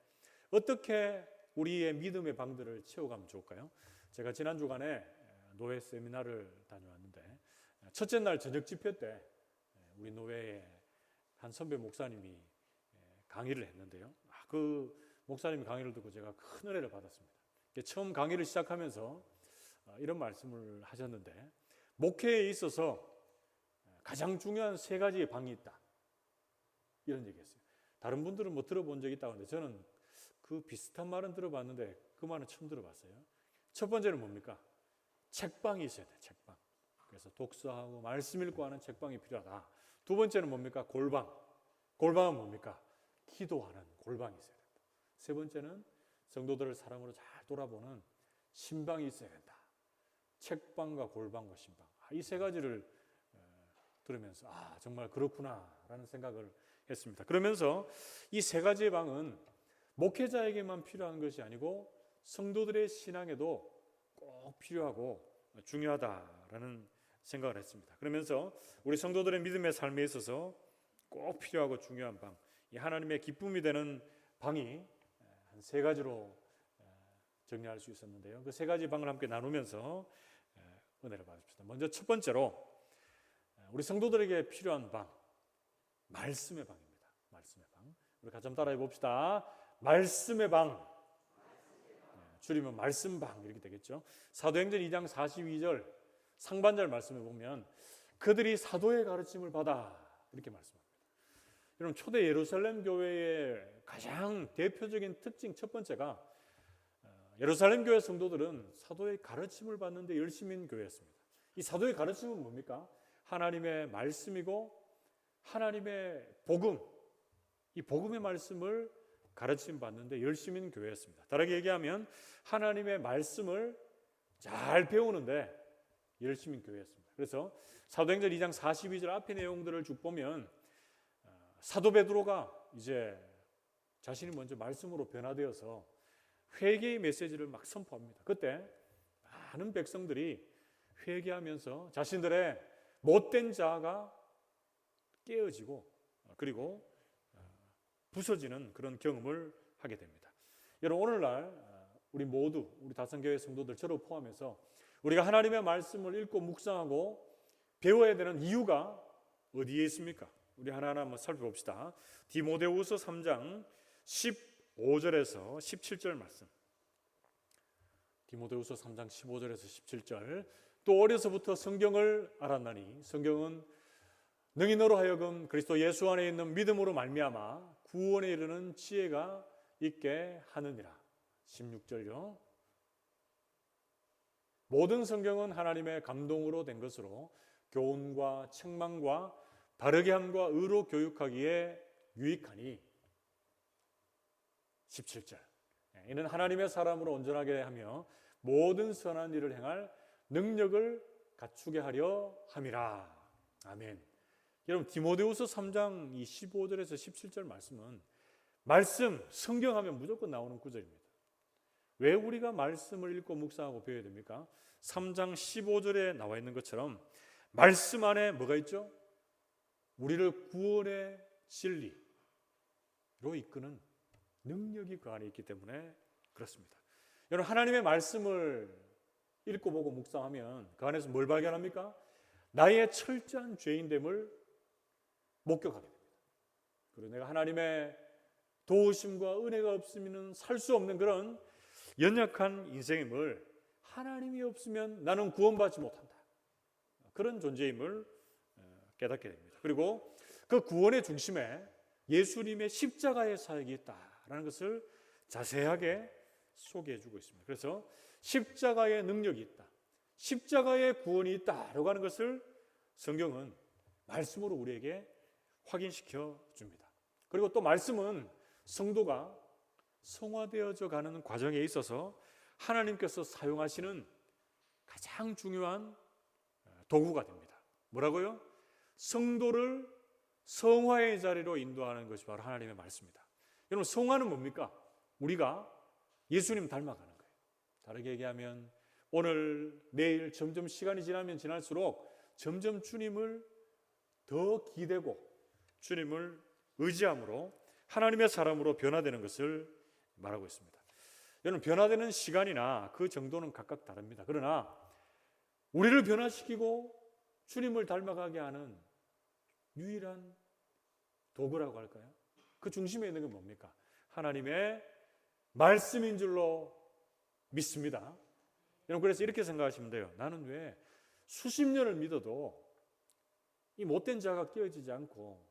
어떻게 우리의 믿음의 방들을 채워가면 좋을까요? 제가 지난 주간에 노회 세미나를 다녀왔는데 첫째 날 저녁 집회 때 우리 노회의 한 선배 목사님이 강의를 했는데요. 그 목사님 강의를 듣고 제가 큰 은혜를 받았습니다. 처음 강의를 시작하면서 이런 말씀을 하셨는데 목회에 있어서 가장 중요한 세 가지의 방이 있다. 이런 얘기했어요. 다른 분들은 뭐 들어본 적이 있다고 하는데 저는 그 비슷한 말은 들어봤는데 그 말은 처음 들어봤어요. 첫 번째는 뭡니까? 책방이 있어야 돼. 책방. 그래서 독서하고 말씀 읽고 하는 책방이 필요하다. 두 두 번째는 뭡니까? 골방. 골방은 뭡니까? 기도하는 골방이 있어야 된다. 세 번째는 성도들을 사랑으로 잘 돌아보는 신방이 있어야 된다. 책방과 골방과 신방. 이 세 가지를 들으면서 정말 그렇구나라는 생각을 했습니다. 그러면서 이 세 가지의 방은 목회자에게만 필요한 것이 아니고 성도들의 신앙에도 꼭 필요하고 중요하다라는 생각을 했습니다. 그러면서 우리 성도들의 믿음의 삶에 있어서 꼭 필요하고 중요한 방, 이 하나님의 기쁨이 되는 방이 한 세 가지로 정리할 수 있었는데요. 그 세 가지 방을 함께 나누면서 은혜를 받읍시다. 먼저 첫 번째로 우리 성도들에게 필요한 방, 말씀의 방입니다. 말씀의 방. 우리 같이 한번 따라해 봅시다. 말씀의 방. 줄이면 말씀방 이렇게 되겠죠. 사도행전 2장 42절 상반절 말씀에 보면 그들이 사도의 가르침을 받아 이렇게 말씀합니다. 여러분 초대 예루살렘 교회의 가장 대표적인 특징 첫 번째가 예루살렘 교회 성도들은 사도의 가르침을 받는데 열심인 교회였습니다. 이 사도의 가르침은 뭡니까? 하나님의 말씀이고 하나님의 복음, 이 복음의 말씀을 가르침 받는데 열심인 교회였습니다. 다르게 얘기하면 하나님의 말씀을 잘 배우는데 열심인 교회였습니다. 그래서 사도행전 2장 42절 앞의 내용들을 쭉 보면 사도 베드로가 이제 자신이 먼저 말씀으로 변화되어서 회개의 메시지를 막 선포합니다. 그때 많은 백성들이 회개하면서 자신들의 못된 자아가 깨어지고 그리고 부서지는 그런 경험을 하게 됩니다. 여러분 오늘날 우리 모두 우리 다성교회 성도들 저를 포함해서 우리가 하나님의 말씀을 읽고 묵상하고 배워야 되는 이유가 어디에 있습니까? 우리 하나하나 한번 살펴봅시다. 디모데후서 3장 15절에서 17절 말씀. 디모데후서 3장 15절에서 17절. 또 어려서부터 성경을 알았나니 성경은 능히 너로 하여금 그리스도 예수 안에 있는 믿음으로 말미암아 구원에 이르는 지혜가 있게 하느니라. 16절요. 모든 성경은 하나님의 감동으로 된 것으로 교훈과 책망과 바르게 함과 의로 교육하기에 유익하니 17절. 이는 하나님의 사람으로 온전하게 하며 모든 선한 일을 행할 능력을 갖추게 하려 함이라. 아멘. 여러분 디모데후서 3장 15절에서 17절 말씀은 말씀, 성경하면 무조건 나오는 구절입니다. 왜 우리가 말씀을 읽고 묵상하고 배워야 됩니까? 3장 15절에 나와 있는 것처럼 말씀 안에 뭐가 있죠? 우리를 구원의 진리로 이끄는 능력이 그 안에 있기 때문에 그렇습니다. 여러분 하나님의 말씀을 읽고 보고 묵상하면 그 안에서 뭘 발견합니까? 나의 철저한 죄인됨을 목격하게 됩니다. 그리고 내가 하나님의 도우심과 은혜가 없으면 살 수 없는 그런 연약한 인생임을 하나님이 없으면 나는 구원받지 못한다. 그런 존재임을 깨닫게 됩니다. 그리고 그 구원의 중심에 예수님의 십자가의 사역이 있다라는 것을 자세하게 소개해 주고 있습니다. 그래서 십자가의 능력이 있다. 십자가의 구원이 있다라고 하는 것을 성경은 말씀으로 우리에게 확인시켜 줍니다. 그리고 또 말씀은 성도가 성화되어져 가는 과정에 있어서 하나님께서 사용하시는 가장 중요한 도구가 됩니다. 뭐라고요? 성도를 성화의 자리로 인도하는 것이 바로 하나님의 말씀입니다. 여러분 성화는 뭡니까? 우리가 예수님 닮아가는 거예요. 다르게 얘기하면 오늘 내일 점점 시간이 지나면 지날수록 점점 주님을 더 기대고 주님을 의지함으로 하나님의 사람으로 변화되는 것을 말하고 있습니다. 여러분 변화되는 시간이나 그 정도는 각각 다릅니다. 그러나 우리를 변화시키고 주님을 닮아가게 하는 유일한 도구라고 할까요? 그 중심에 있는 건 뭡니까? 하나님의 말씀인 줄로 믿습니다. 여러분 그래서 이렇게 생각하시면 돼요. 나는 왜 수십 년을 믿어도 이 못된 자가 깨어지지 않고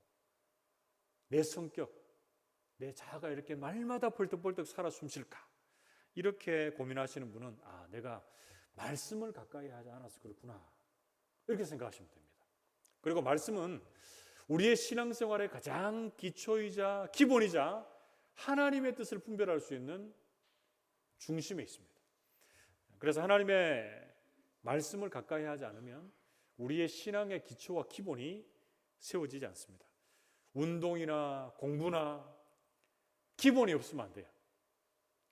내 성격, 내 자아가 이렇게 날마다 벌떡벌떡 살아 숨쉴까? 이렇게 고민하시는 분은 내가 말씀을 가까이 하지 않아서 그렇구나. 이렇게 생각하시면 됩니다. 그리고 말씀은 우리의 신앙생활의 가장 기초이자 기본이자 하나님의 뜻을 분별할 수 있는 중심에 있습니다. 그래서 하나님의 말씀을 가까이 하지 않으면 우리의 신앙의 기초와 기본이 세워지지 않습니다. 운동이나 공부나 기본이 없으면 안 돼요.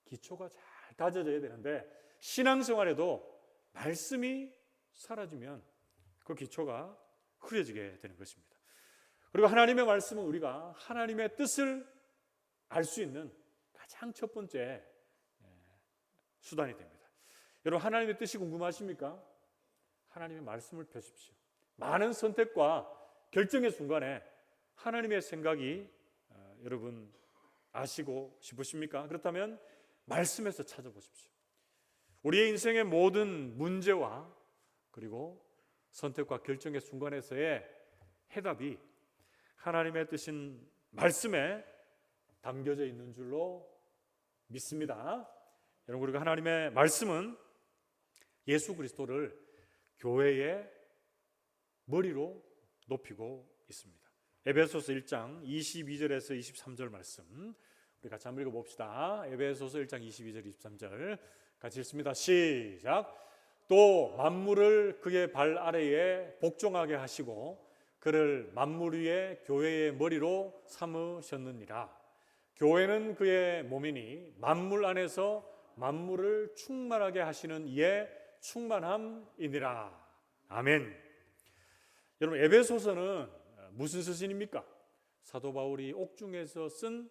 기초가 잘 다져져야 되는데 신앙생활에도 말씀이 사라지면 그 기초가 흐려지게 되는 것입니다. 그리고 하나님의 말씀은 우리가 하나님의 뜻을 알 수 있는 가장 첫 번째 수단이 됩니다. 여러분, 하나님의 뜻이 궁금하십니까? 하나님의 말씀을 펴십시오. 많은 선택과 결정의 순간에 하나님의 생각이 여러분 아시고 싶으십니까? 그렇다면 말씀에서 찾아보십시오. 우리의 인생의 모든 문제와 그리고 선택과 결정의 순간에서의 해답이 하나님의 뜻인 말씀에 담겨져 있는 줄로 믿습니다. 여러분, 우리가 하나님의 말씀은 예수 그리스도를 교회의 머리로 높이고 있습니다. 에베소서 1장 22절에서 23절 말씀 우리 같이 한번 읽어봅시다. 에베소서 1장 22절 23절 같이 읽습니다. 시작. 또 만물을 그의 발 아래에 복종하게 하시고 그를 만물 위에 교회의 머리로 삼으셨느니라. 교회는 그의 몸이니 만물 안에서 만물을 충만하게 하시는 이의 충만함이니라. 아멘. 여러분, 에베소서는 무슨 서신입니까? 사도 바울이 옥중에서 쓴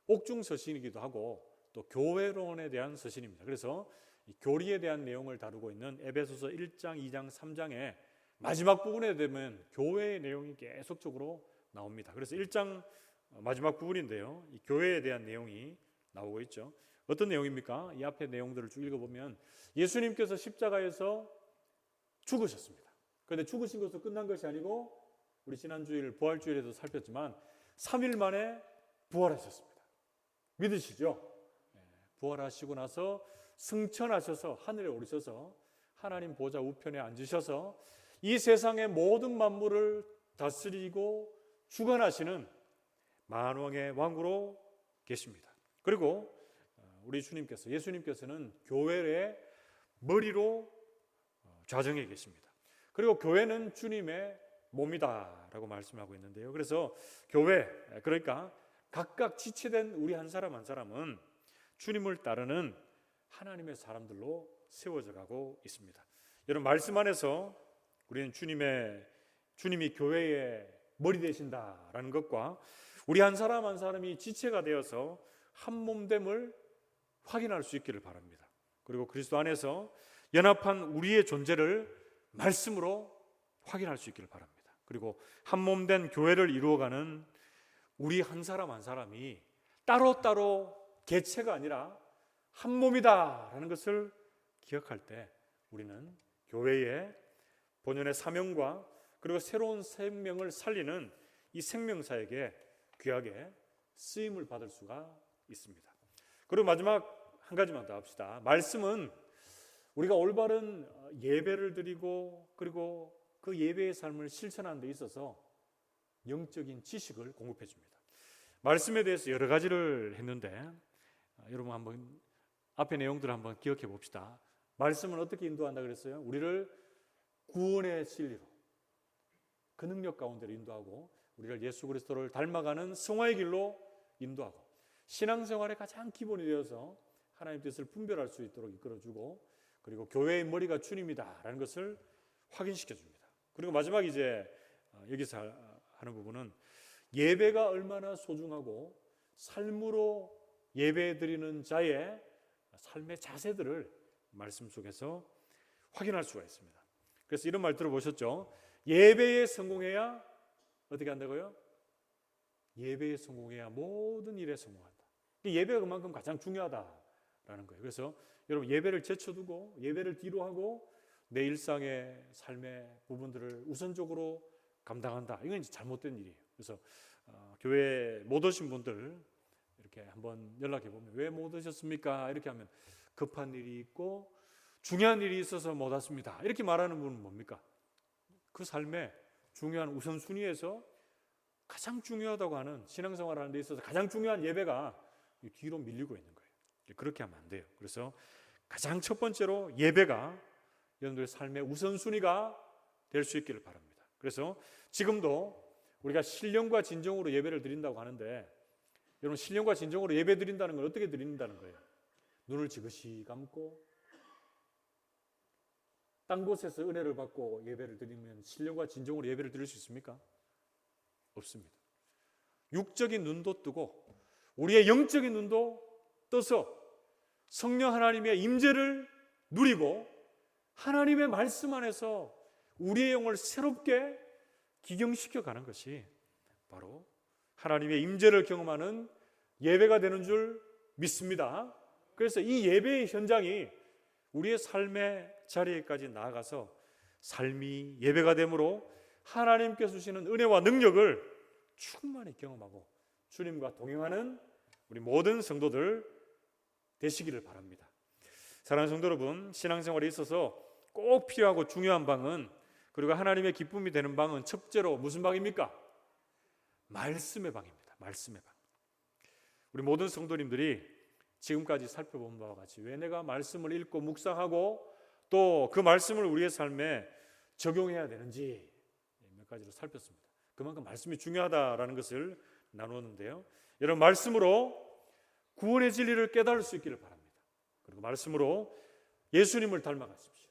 옥중 서신이기도 하고 또 교회론에 대한 서신입니다. 그래서 이 교리에 대한 내용을 다루고 있는 에베소서 1장, 2장, 3장의 마지막 부분에 되면 교회의 내용이 계속적으로 나옵니다. 그래서 1장 마지막 부분인데요, 이 교회에 대한 내용이 나오고 있죠. 어떤 내용입니까? 이 앞에 내용들을 쭉 읽어보면 예수님께서 십자가에서 죽으셨습니다. 그런데 죽으신 것으로 끝난 것이 아니고 우리 지난주일 부활주일에도 살폈지만 3일 만에 부활하셨습니다. 믿으시죠? 부활하시고 나서 승천하셔서 하늘에 오르셔서 하나님 보좌 우편에 앉으셔서 이 세상의 모든 만물을 다스리고 주관하시는 만왕의 왕으로 계십니다. 그리고 우리 주님께서, 예수님께서는 교회의 머리로 좌정해 계십니다. 그리고 교회는 주님의 몸이다라고 말씀하고 있는데요. 그래서 교회, 그러니까 각각 지체된 우리 한 사람 한 사람은 주님을 따르는 하나님의 사람들로 세워져 가고 있습니다. 여러분, 말씀 안에서 우리는 주님이 교회의 머리 되신다라는 것과 우리 한 사람 한 사람이 지체가 되어서 한 몸됨을 확인할 수 있기를 바랍니다. 그리고 그리스도 안에서 연합한 우리의 존재를 말씀으로 확인할 수 있기를 바랍니다. 그리고 한 몸된 교회를 이루어가는 우리 한 사람 한 사람이 따로따로 개체가 아니라 한 몸이다라는 것을 기억할 때 우리는 교회의 본연의 사명과 그리고 새로운 생명을 살리는 이 생명사에게 귀하게 쓰임을 받을 수가 있습니다. 그리고 마지막 한 가지만 더 합시다. 말씀은 우리가 올바른 예배를 드리고 그리고 그 예배의 삶을 실천하는 데 있어서 영적인 지식을 공급해 줍니다. 말씀에 대해서 여러 가지를 했는데 여러분 한번 앞에 내용들을 한번 기억해 봅시다. 말씀은 어떻게 인도한다 그랬어요? 우리를 구원의 진리로 그 능력 가운데로 인도하고 우리를 예수 그리스도를 닮아가는 성화의 길로 인도하고 신앙생활의 가장 기본이 되어서 하나님의 뜻을 분별할 수 있도록 이끌어주고 그리고 교회의 머리가 주님이다라는 것을 확인시켜줍니다. 그리고 마지막 이제 여기서 하는 부분은 예배가 얼마나 소중하고 삶으로 예배드리는 자의 삶의 자세들을 말씀 속에서 확인할 수가 있습니다. 그래서 이런 말 들어보셨죠? 예배에 성공해야 어떻게 한다고요? 예배에 성공해야 모든 일에 성공한다. 예배가 그만큼 가장 중요하다라는 거예요. 그래서 여러분 예배를 제쳐두고 예배를 뒤로 하고 내 일상의 삶의 부분들을 우선적으로 감당한다. 이건 이제 잘못된 일이에요. 그래서 교회에 못 오신 분들 이렇게 한번 연락해 보면 왜 못 오셨습니까? 이렇게 하면 급한 일이 있고 중요한 일이 있어서 못 왔습니다. 이렇게 말하는 분은 뭡니까? 그 삶의 중요한 우선순위에서 가장 중요하다고 하는 신앙생활 하는 데 있어서 가장 중요한 예배가 뒤로 밀리고 있는 거예요. 그렇게 하면 안 돼요. 그래서 가장 첫 번째로 예배가 여러분들의 삶의 우선순위가 될 수 있기를 바랍니다. 그래서 지금도 우리가 신령과 진정으로 예배를 드린다고 하는데, 여러분 신령과 진정으로 예배 드린다는 걸 어떻게 드린다는 거예요? 눈을 지그시 감고 딴 곳에서 은혜를 받고 예배를 드리면 신령과 진정으로 예배를 드릴 수 있습니까? 없습니다. 육적인 눈도 뜨고 우리의 영적인 눈도 떠서 성령 하나님의 임재를 누리고 하나님의 말씀 안에서 우리의 영을 새롭게 기경시켜 가는 것이 바로 하나님의 임재를 경험하는 예배가 되는 줄 믿습니다. 그래서 이 예배의 현장이 우리의 삶의 자리에까지 나아가서 삶이 예배가 되므로 하나님께서 주시는 은혜와 능력을 충만히 경험하고 주님과 동행하는 우리 모든 성도들 되시기를 바랍니다. 사랑하는 성도 여러분, 신앙생활에 있어서 꼭 필요하고 중요한 방은, 그리고 하나님의 기쁨이 되는 방은 첫째로 무슨 방입니까? 말씀의 방입니다. 말씀의 방. 우리 모든 성도님들이 지금까지 살펴본 바와 같이 왜 내가 말씀을 읽고 묵상하고 또 그 말씀을 우리의 삶에 적용해야 되는지 몇 가지로 살폈습니다. 그만큼 말씀이 중요하다라는 것을 나누었는데요. 여러분, 말씀으로 구원의 진리를 깨달을 수 있기를 바랍니다. 그리고 말씀으로 예수님을 닮아가십시오.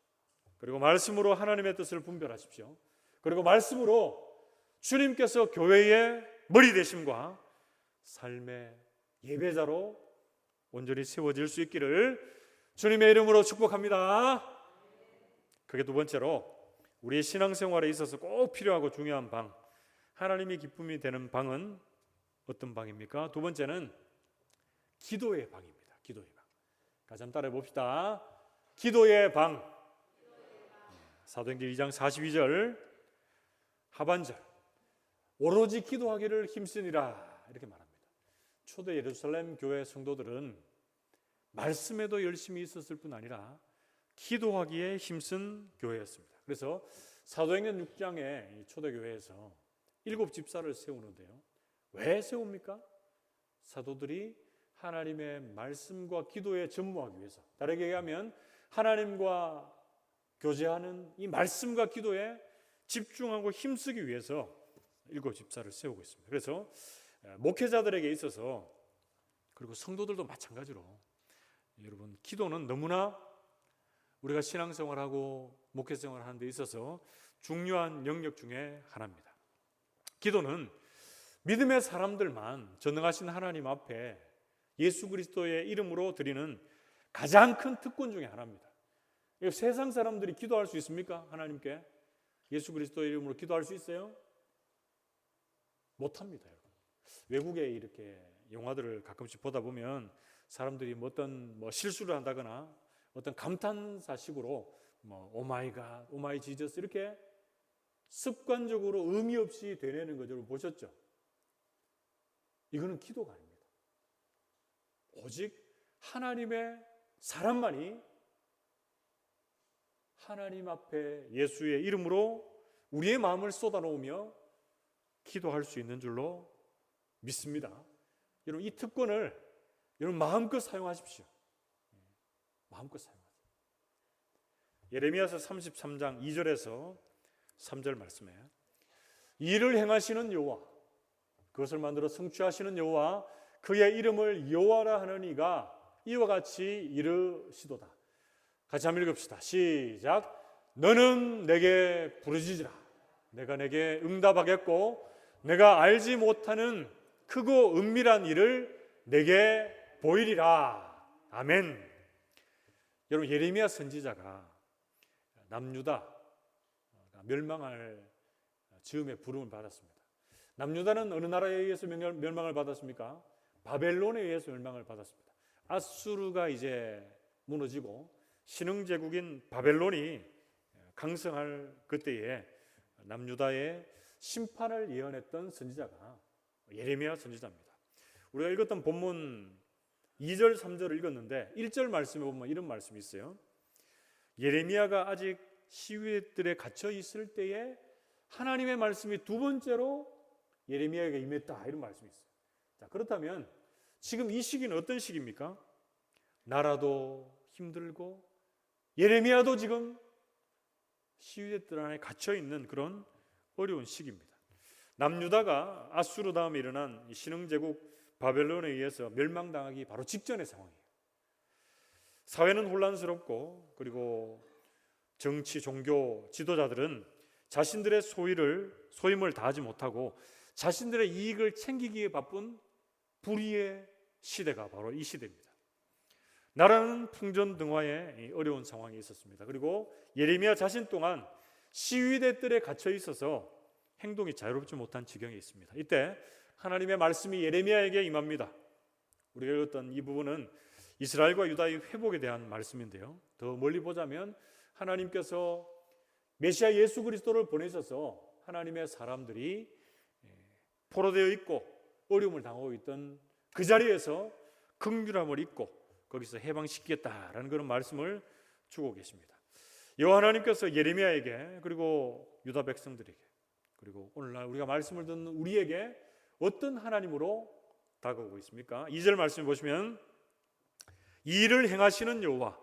그리고 말씀으로 하나님의 뜻을 분별하십시오. 그리고 말씀으로 주님께서 교회의 머리 되심과 삶의 예배자로 온전히 세워질 수 있기를 주님의 이름으로 축복합니다. 그게 두 번째로 우리의 신앙생활에 있어서 꼭 필요하고 중요한 방, 하나님의 기쁨이 되는 방은 어떤 방입니까? 두 번째는 기도의 방입니다. 기도의 방. 같이 한번 따라해 봅시다. 기도의 방. 사도행전 2장 42절 하반절, 오로지 기도하기를 힘쓰니라, 이렇게 말합니다. 초대 예루살렘 교회 성도들은 말씀에도 열심히 있었을 뿐 아니라 기도하기에 힘쓴 교회였습니다. 그래서 사도행전 6장에 초대교회에서 7집사를 세우는데요. 왜 세웁니까? 사도들이 하나님의 말씀과 기도에 전무하기 위해서, 다르게 얘기하면 하나님과 교제하는 이 말씀과 기도에 집중하고 힘쓰기 위해서 7집사를 세우고 있습니다. 그래서 목회자들에게 있어서, 그리고 성도들도 마찬가지로, 여러분, 기도는 너무나 우리가 신앙생활하고 목회생활 하는 데 있어서 중요한 영역 중에 하나입니다. 기도는 믿음의 사람들만 전능하신 하나님 앞에 예수 그리스도의 이름으로 드리는 가장 큰 특권 중에 하나입니다. 세상 사람들이 기도할 수 있습니까? 하나님께 예수 그리스도의 이름으로 기도할 수 있어요? 못합니다. 외국에 이렇게 영화들을 가끔씩 보다 보면 사람들이 어떤 실수를 한다거나 어떤 감탄사식으로 오마이 갓, 오마이 지저스 이렇게 습관적으로 의미 없이 되뇌는 거 여러분 보셨죠? 이거는 기도가 아닙니다. 오직 하나님의 사람만이 하나님 앞에 예수의 이름으로 우리의 마음을 쏟아놓으며 기도할 수 있는 줄로 믿습니다. 여러분, 이 특권을 여러분 마음껏 사용하십시오. 마음껏 사용하세요. 예레미야서 33장 2절에서 3절 말씀에 이를 행하시는 여호와, 그것을 만들어 성취하시는 여호와, 그의 이름을 여호와라 하는 이가 이와 같이 이르시도다. 같이 한번 읽읍시다. 시작. 너는 내게 부르짖으라. 내가 내게 응답하겠고 내가 알지 못하는 크고 은밀한 일을 내게 보이리라. 아멘. 여러분, 예레미야 선지자가 남유다 멸망할 즈음에 부름을 받았습니다. 남유다는 어느 나라에 의해서 멸망을 받았습니까? 바벨론에 의해서 멸망을 받았습니다. 아수르가 이제 무너지고 신흥제국인 바벨론이 강성할 그때에 남유다의 심판을 예언했던 선지자가 예레미야 선지자입니다. 우리가 읽었던 본문 2절 3절을 읽었는데 1절 말씀에 보면 이런 말씀이 있어요. 예레미야가 아직 시위들에 갇혀 있을 때에 하나님의 말씀이 두 번째로 예레미야에게 임했다 이런 말씀이 있어요. 자, 그렇다면 지금 이 시기는 어떤 시기입니까? 나라도 힘들고 예레미야도 지금 시위대들 안에 갇혀 있는 그런 어려운 시기입니다. 남유다가 아수르 다음에 일어난 이 신흥제국 바벨론에 의해서 멸망당하기 바로 직전의 상황이에요. 사회는 혼란스럽고 그리고 정치, 종교 지도자들은 자신들의 소임을 다하지 못하고 자신들의 이익을 챙기기에 바쁜 불의의 시대가 바로 이 시대입니다. 나라는 풍전등화의 어려운 상황에 있었습니다. 그리고 예레미야 자신 또한 시위대들에 갇혀 있어서 행동이 자유롭지 못한 지경에 있습니다. 이때 하나님의 말씀이 예레미야에게 임합니다. 우리가 읽었던 이 부분은 이스라엘과 유다의 회복에 대한 말씀인데요. 더 멀리 보자면 하나님께서 메시아 예수 그리스도를 보내셔서 하나님의 사람들이 포로되어 있고 어려움을 당하고 있던 그 자리에서 긍휼함을 입고 거기서 해방시키겠다라는 그런 말씀을 주고 계십니다. 여호와 하나님께서 예레미야에게 그리고 유다 백성들에게 그리고 오늘날 우리가 말씀을 듣는 우리에게 어떤 하나님으로 다가오고 있습니까? 2절 말씀 보시면 이 일을 행하시는 여호와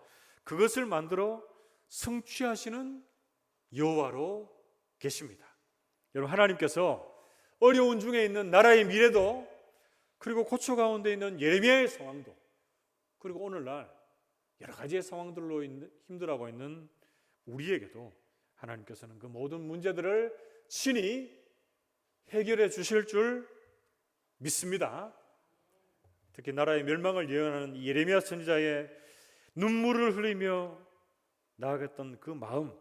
그것을 만들어 성취하시는 여호와로 계십니다. 여러분 하나님께서 어려운 중에 있는 나라의 미래도 그리고 고초 가운데 있는 예레미야의 상황도 그리고 오늘날 여러 가지의 상황들로 힘들어하고 있는 우리에게도 하나님께서는 그 모든 문제들을 친히 해결해 주실 줄 믿습니다. 특히 나라의 멸망을 예언하는 예레미야 선지자의 눈물을 흘리며 나아갔던 그 마음,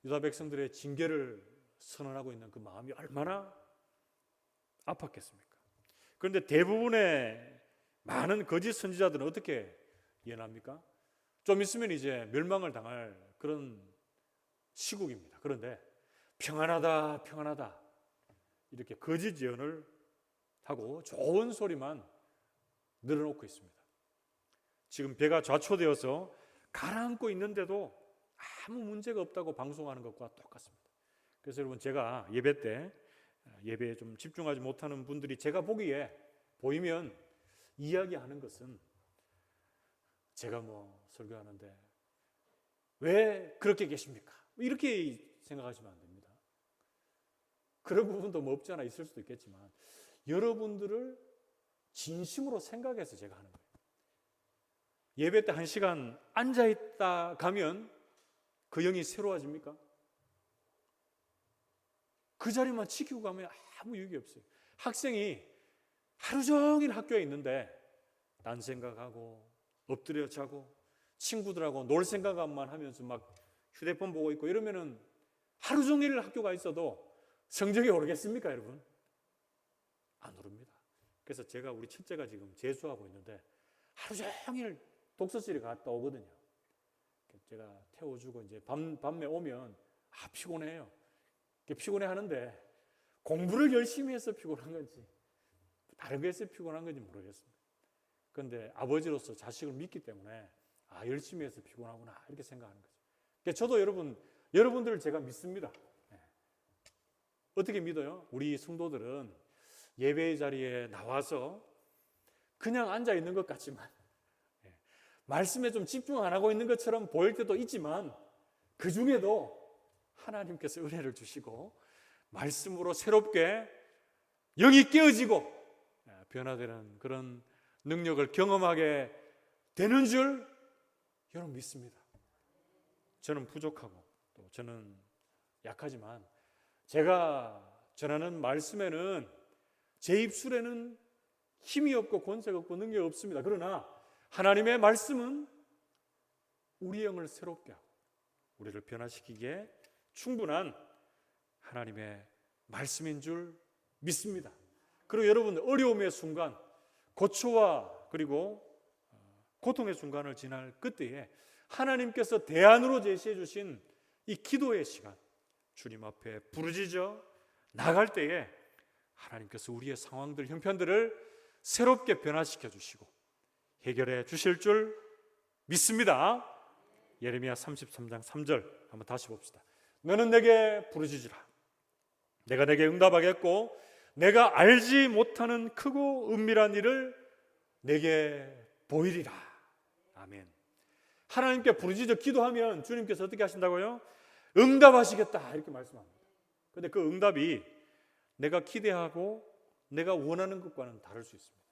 유다 백성들의 징계를 선언하고 있는 그 마음이 얼마나 아팠겠습니까? 그런데 대부분의 많은 거짓 선지자들은 어떻게 예언합니까? 좀 있으면 이제 멸망을 당할 그런 시국입니다. 그런데 평안하다, 평안하다 이렇게 거짓 예언을 하고 좋은 소리만 늘어놓고 있습니다. 지금 배가 좌초되어서 가라앉고 있는데도 아무 문제가 없다고 방송하는 것과 똑같습니다. 그래서 여러분 제가 예배 때 예배에 좀 집중하지 못하는 분들이 제가 보기에 보이면 이야기하는 것은 제가 설교하는데 왜 그렇게 계십니까? 이렇게 생각하시면 안 됩니다. 그런 부분도 없지 않아 있을 수도 있겠지만 여러분들을 진심으로 생각해서 제가 하는 거예요. 예배 때 1시간 앉아있다 가면 그 영이 새로워집니까? 그 자리만 지키고 가면 아무 유익이 없어요. 학생이 하루 종일 학교에 있는데 딴 생각하고 엎드려 자고 친구들하고 놀 생각만 하면서 막 휴대폰 보고 있고 이러면은 하루 종일 학교가 있어도 성적이 오르겠습니까, 여러분? 안 오릅니다. 그래서 제가 우리 첫째가 지금 재수하고 있는데 하루 종일 독서실에 갔다 오거든요. 제가 태워주고 이제 밤에 오면 피곤해요. 피곤해 하는데 공부를 열심히 해서 피곤한 건지 다른 거에서 피곤한 건지 모르겠습니다. 그런데 아버지로서 자식을 믿기 때문에 열심히 해서 피곤하구나 이렇게 생각하는 거죠. 그러니까 저도 여러분들을 제가 믿습니다. 어떻게 믿어요? 우리 성도들은 예배의 자리에 나와서 그냥 앉아 있는 것 같지만 말씀에 좀 집중 안 하고 있는 것처럼 보일 때도 있지만 그 중에도 하나님께서 은혜를 주시고 말씀으로 새롭게 영이 깨어지고 변화되는 그런 능력을 경험하게 되는 줄 여러분 믿습니다. 저는 부족하고 또 저는 약하지만 제가 전하는 말씀에는 제 입술에는 힘이 없고 권세가 없고 능력이 없습니다. 그러나 하나님의 말씀은 우리 영을 새롭게 하고 우리를 변화시키기에 충분한 하나님의 말씀인 줄 믿습니다. 그리고 여러분 어려움의 순간, 고초와 그리고 고통의 순간을 지날 그때에 하나님께서 대안으로 제시해 주신 이 기도의 시간, 주님 앞에 부르짖어 나갈 때에 하나님께서 우리의 상황들, 형편들을 새롭게 변화시켜 주시고 해결해 주실 줄 믿습니다. 예레미야 33장 3절 한번 다시 봅시다. 너는 내게 부르짖으라. 내가 내게 응답하겠고 내가 알지 못하는 크고 은밀한 일을 내게 보이리라. 아멘. 하나님께 부르짖어 기도하면 주님께서 어떻게 하신다고요? 응답하시겠다 이렇게 말씀합니다. 그런데 그 응답이 내가 기대하고 내가 원하는 것과는 다를 수 있습니다.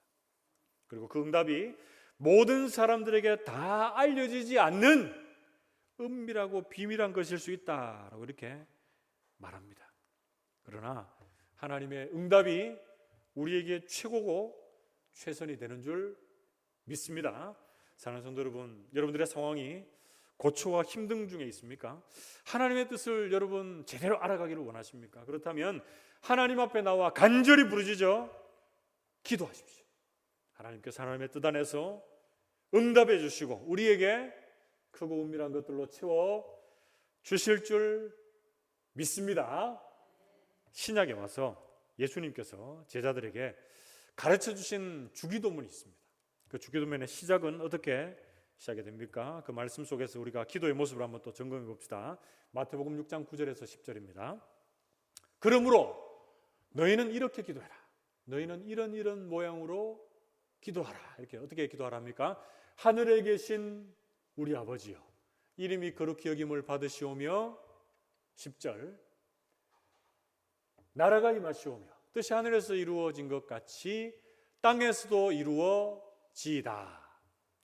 그리고 그 응답이 모든 사람들에게 다 알려지지 않는 은밀하고 비밀한 것일 수 있다라고 이렇게 말합니다. 그러나 하나님의 응답이 우리에게 최고고 최선이 되는 줄 믿습니다. 사랑하는 성도 여러분, 여러분들의 상황이 고초와 힘든 중에 있습니까? 하나님의 뜻을 여러분 제대로 알아가기를 원하십니까? 그렇다면 하나님 앞에 나와 간절히 부르짖어 기도하십시오. 하나님께서 하나님의 뜻 안에서 응답해 주시고 우리에게 크고 은밀한 것들로 채워 주실 줄 믿습니다. 신약에 와서 예수님께서 제자들에게 가르쳐 주신 주기도문이 있습니다. 그 주기도문의 시작은 어떻게 시작이 됩니까? 그 말씀 속에서 우리가 기도의 모습을 한번 또 점검해 봅시다. 마태복음 6장 9절에서 10절입니다. 그러므로 너희는 이렇게 기도해라. 너희는 이런 모양으로 기도하라. 이렇게 어떻게 기도하라 합니까? 하늘에 계신 우리 아버지여, 이름이 거룩히 여김을 받으시오며 10절 나라가 임하시오며 뜻이 하늘에서 이루어진 것 같이 땅에서도 이루어지이다.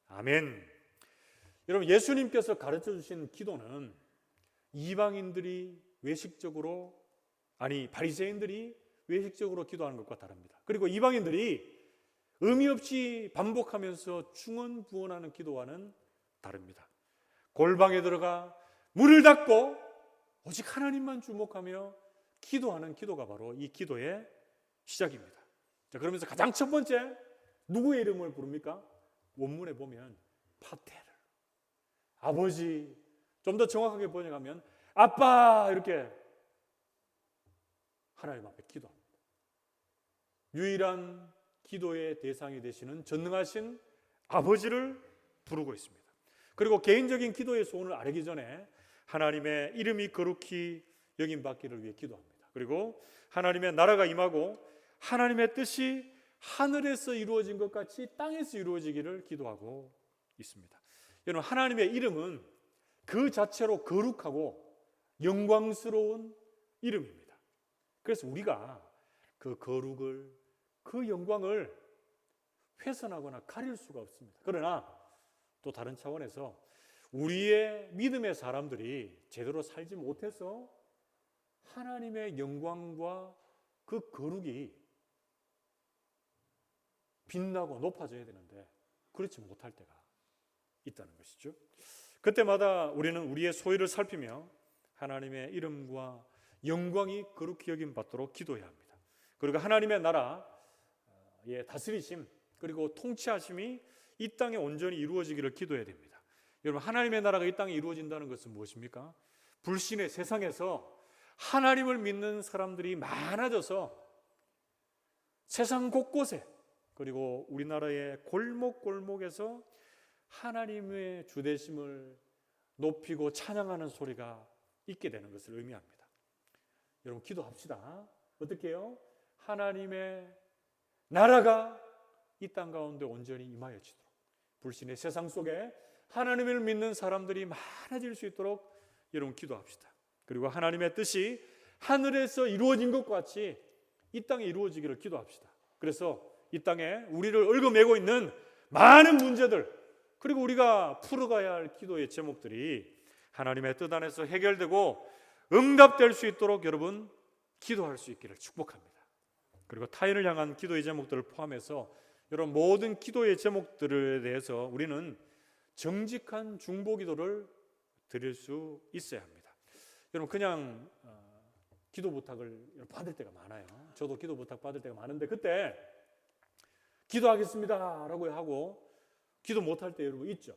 아멘. 여러분, 예수님께서 가르쳐 주신 기도는 이방인들이 바리새인들이 외식적으로 기도하는 것과 다릅니다. 그리고 이방인들이 의미 없이 반복하면서 중언부언하는 기도와는 다릅니다. 골방에 들어가 문을 닫고 오직 하나님만 주목하며 기도하는 기도가 바로 이 기도의 시작입니다. 자, 그러면서 가장 첫 번째 누구의 이름을 부릅니까? 원문에 보면 파테르, 아버지, 좀 더 정확하게 번역하면 아빠, 이렇게 하나님 앞에 기도합니다. 유일한 기도의 대상이 되시는 전능하신 아버지를 부르고 있습니다. 그리고 개인적인 기도의 소원을 아뢰기 전에 하나님의 이름이 거룩히 여김받기를 위해 기도합니다. 그리고 하나님의 나라가 임하고 하나님의 뜻이 하늘에서 이루어진 것 같이 땅에서 이루어지기를 기도하고 있습니다. 여러분, 하나님의 이름은 그 자체로 거룩하고 영광스러운 이름입니다. 그래서 우리가 그 거룩을, 그 영광을 훼손하거나 가릴 수가 없습니다. 그러나 또 다른 차원에서 우리의 믿음의 사람들이 제대로 살지 못해서 하나님의 영광과 그 거룩이 빛나고 높아져야 되는데 그렇지 못할 때가 있다는 것이죠. 그때마다 우리는 우리의 소유를 살피며 하나님의 이름과 영광이 거룩히 여김 받도록 기도해야 합니다. 그리고 하나님의 나라의 다스리심 그리고 통치하심이 이 땅에 온전히 이루어지기를 기도해야 됩니다. 여러분, 하나님의 나라가 이 땅에 이루어진다는 것은 무엇입니까? 불신의 세상에서 하나님을 믿는 사람들이 많아져서 세상 곳곳에 그리고 우리나라의 골목골목에서 하나님의 주되심을 높이고 찬양하는 소리가 있게 되는 것을 의미합니다. 여러분, 기도합시다. 어떻게 해요? 하나님의 나라가 이 땅 가운데 온전히 임하여지도록, 불신의 세상 속에 하나님을 믿는 사람들이 많아질 수 있도록 여러분 기도합시다. 그리고 하나님의 뜻이 하늘에서 이루어진 것 같이 이 땅에 이루어지기를 기도합시다. 그래서 이 땅에 우리를 얽어매고 있는 많은 문제들, 그리고 우리가 풀어가야 할 기도의 제목들이 하나님의 뜻 안에서 해결되고 응답될 수 있도록 여러분 기도할 수 있기를 축복합니다. 그리고 타인을 향한 기도의 제목들을 포함해서 여러분 모든 기도의 제목들에 대해서 우리는 정직한 중보기도를 드릴 수 있어야 합니다. 여러분, 그냥 기도 부탁을 받을 때가 많아요. 저도 기도 부탁 받을 때가 많은데 그때 기도하겠습니다 라고 하고 기도 못할 때 여러분 있죠.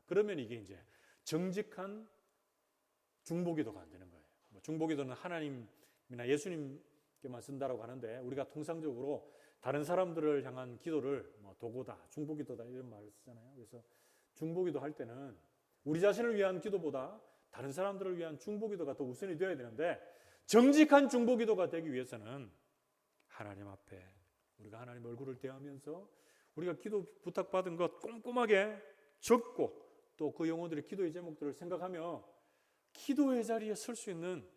그러면 이게 이제 정직한 중보기도가 안 되는 거예요. 중보기도는 하나님이나 예수님께만 쓴다라고 하는데 우리가 통상적으로 다른 사람들을 향한 기도를 도고다, 중보기도다 이런 말을 쓰잖아요. 그래서 중보기도 할 때는 우리 자신을 위한 기도보다 다른 사람들을 위한 중보기도가 더 우선이 되어야 되는데 정직한 중보기도가 되기 위해서는 하나님 앞에 우리가 하나님 얼굴을 대하면서 우리가 기도 부탁받은 것 꼼꼼하게 적고 또 그 영혼들의 기도의 제목들을 생각하며 기도의 자리에 설 수 있는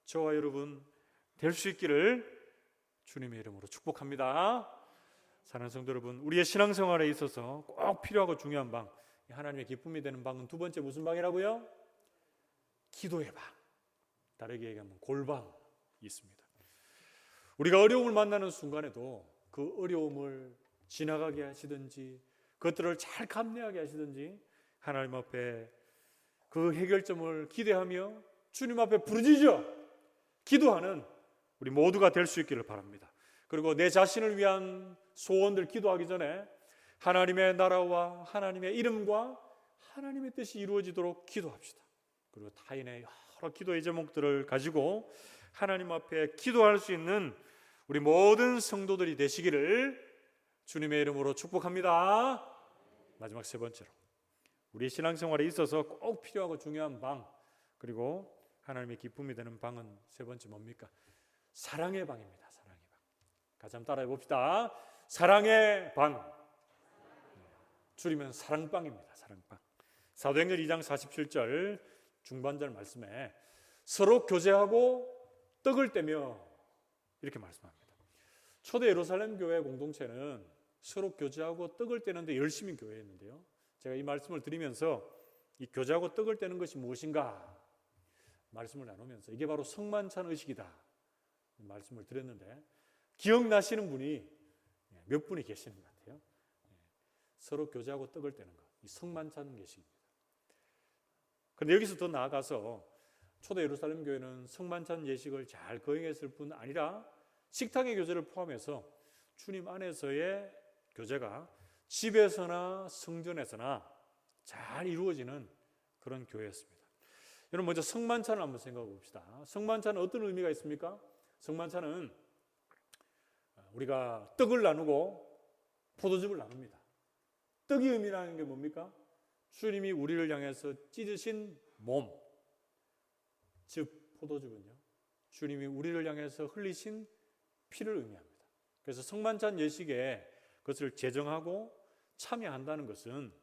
저와 여러분 될 수 있기를 주님의 이름으로 축복합니다. 사랑하는 성도 여러분, 우리의 신앙생활에 있어서 꼭 필요하고 중요한 방, 하나님의 기쁨이 되는 방은 두 번째 무슨 방이라고요? 기도의 방, 다르게 얘기하면 골방이 있습니다. 우리가 어려움을 만나는 순간에도 그 어려움을 지나가게 하시든지 그것들을 잘 감내하게 하시든지 하나님 앞에 그 해결점을 기대하며 주님 앞에 부르짖어 기도하는 우리 모두가 될 수 있기를 바랍니다. 그리고 내 자신을 위한 소원들 기도하기 전에 하나님의 나라와 하나님의 이름과 하나님의 뜻이 이루어지도록 기도합시다. 그리고 타인의 여러 기도의 제목들을 가지고 하나님 앞에 기도할 수 있는 우리 모든 성도들이 되시기를 주님의 이름으로 축복합니다. 마지막 세 번째로 우리 신앙생활에 있어서 꼭 필요하고 중요한 방, 그리고 하나님의 기쁨이 되는 방은 세 번째 뭡니까? 사랑의 방입니다. 사랑의 방. 같이 한번 따라해 봅시다. 사랑의 방. 줄이면 사랑방입니다. 사랑방. 사도행전 2장 47절 중반절 말씀에 서로 교제하고 떡을 떼며 이렇게 말씀합니다. 초대 예루살렘 교회 공동체는 서로 교제하고 떡을 떼는데 열심히 교회했는데요. 제가 이 말씀을 드리면서 이 교제하고 떡을 떼는 것이 무엇인가 말씀을 나누면서 이게 바로 성만찬 의식이다 말씀을 드렸는데 기억나시는 분이 몇 분이 계시는 것 같아요. 서로 교제하고 떡을 떼는 것, 이 성만찬 예식입니다. 그런데 여기서 더 나아가서 초대 예루살렘 교회는 성만찬 예식을 잘 거행했을 뿐 아니라 식탁의 교제를 포함해서 주님 안에서의 교제가 집에서나 성전에서나 잘 이루어지는 그런 교회였습니다. 여러분 먼저 성만찬을 한번 생각해 봅시다. 성만찬은 어떤 의미가 있습니까? 성만찬은 우리가 떡을 나누고 포도즙을 나눕니다. 떡이 의미라는 게 뭡니까? 주님이 우리를 향해서 찢으신 몸, 즉 포도즙은요, 주님이 우리를 향해서 흘리신 피를 의미합니다. 그래서 성만찬 예식에 그것을 제정하고 참여한다는 것은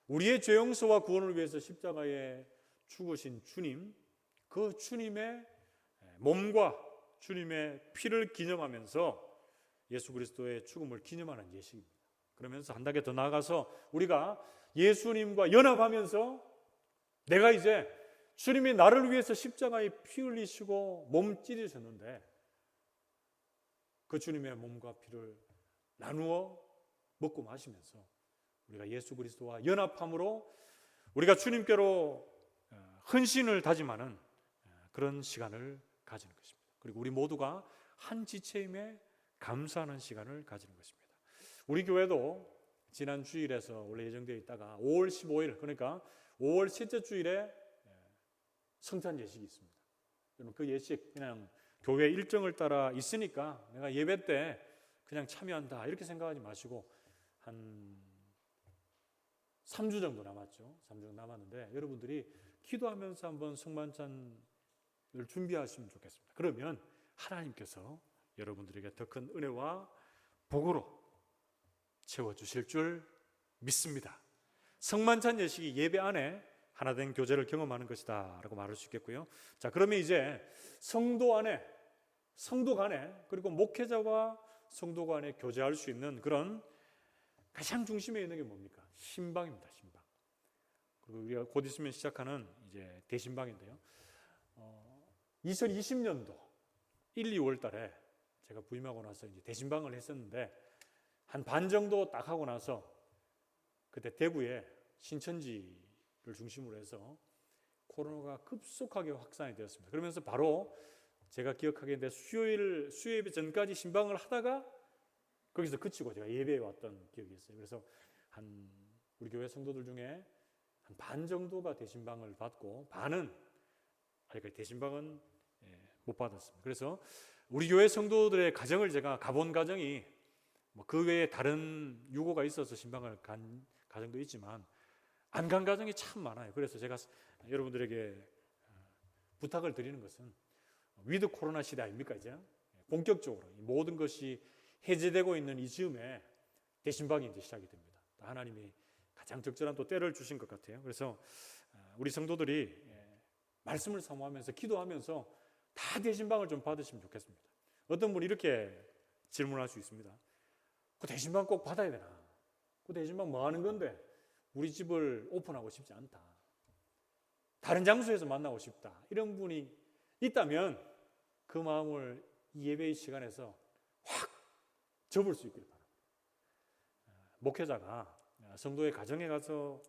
우리의 죄 용서와 구원을 위해서 십자가에 죽으신 주님, 그 주님의 몸과 주님의 피를 기념하면서 예수 그리스도의 죽음을 기념하는 예식입니다. 그러면서 한 단계 더 나아가서 우리가 예수님과 연합하면서 내가 이제 주님이 나를 위해서 십자가에 피 흘리시고 몸 찢으셨는데 그 주님의 몸과 피를 나누어 먹고 마시면서 우리가 예수 그리스도와 연합함으로 우리가 주님께로 헌신을 다짐하는 그런 시간을 가지는 것입니다. 그리고 우리 모두가 한 지체임에 감사하는 시간을 가지는 것입니다. 우리 교회도 지난 주일에서 원래 예정되어 있다가 5월 15일 그러니까 5월 셋째 주일에 성찬 예식이 있습니다. 여러분 그 예식 그냥 교회 일정을 따라 있으니까 내가 예배 때 그냥 참여한다 이렇게 생각하지 마시고 한 3주 정도 남았죠. 3주 정도 남았는데 여러분들이 기도하면서 한번 성만찬을 준비하시면 좋겠습니다. 그러면 하나님께서 여러분들에게 더 큰 은혜와 복으로 채워주실 줄 믿습니다. 성만찬 예식이 예배 안에 하나된 교제를 경험하는 것이다 라고 말할 수 있겠고요. 자, 그러면 이제 성도 안에, 성도 간에 그리고 목회자와 성도 간에 교제할 수 있는 그런 가장 중심에 있는 게 뭡니까? 신방입니다. 신방. 그리고 우리가 곧 있으면 시작하는 이제 대신방인데요. 2020년도 1, 2월 달에 제가 부임하고 나서 이제 대신방을 했었는데 한 반 정도 딱 하고 나서 그때 대구에 신천지를 중심으로 해서 코로나가 급속하게 확산이 되었습니다. 그러면서 바로 제가 기억하기에 수요 예배 전까지 신방을 하다가 거기서 그치고 제가 예배에 왔던 기억이 있어요. 그래서 우리 교회 성도들 중에 한 반 정도가 대신방을 받고 반은 대신방은 못 받았습니다. 그래서 우리 교회 성도들의 가정을 제가 가본 가정이 그 외에 다른 유고가 있어서 신방을 간 가정도 있지만 안 간 가정이 참 많아요. 그래서 제가 여러분들에게 부탁을 드리는 것은 위드 코로나 시대 아닙니까 이제 본격적으로 이 모든 것이 해제되고 있는 이 즈음에 대신방이 이제 시작이 됩니다. 하나님이 가장 적절한 또 때를 주신 것 같아요. 그래서 우리 성도들이 말씀을 사모하면서 기도하면서 다 대신방을 좀 받으시면 좋겠습니다. 어떤 분이 이렇게 질문할 수 있습니다. 그 대신방 꼭 받아야 되나? 그 대신방 뭐 하는 건데? 우리 집을 오픈하고 싶지 않다. 다른 장소에서 만나고 싶다. 이런 분이 있다면 그 마음을 이 예배의 시간에서 확 접을 수 있길 바랍니다. 목회자가 성도의 가정에 가서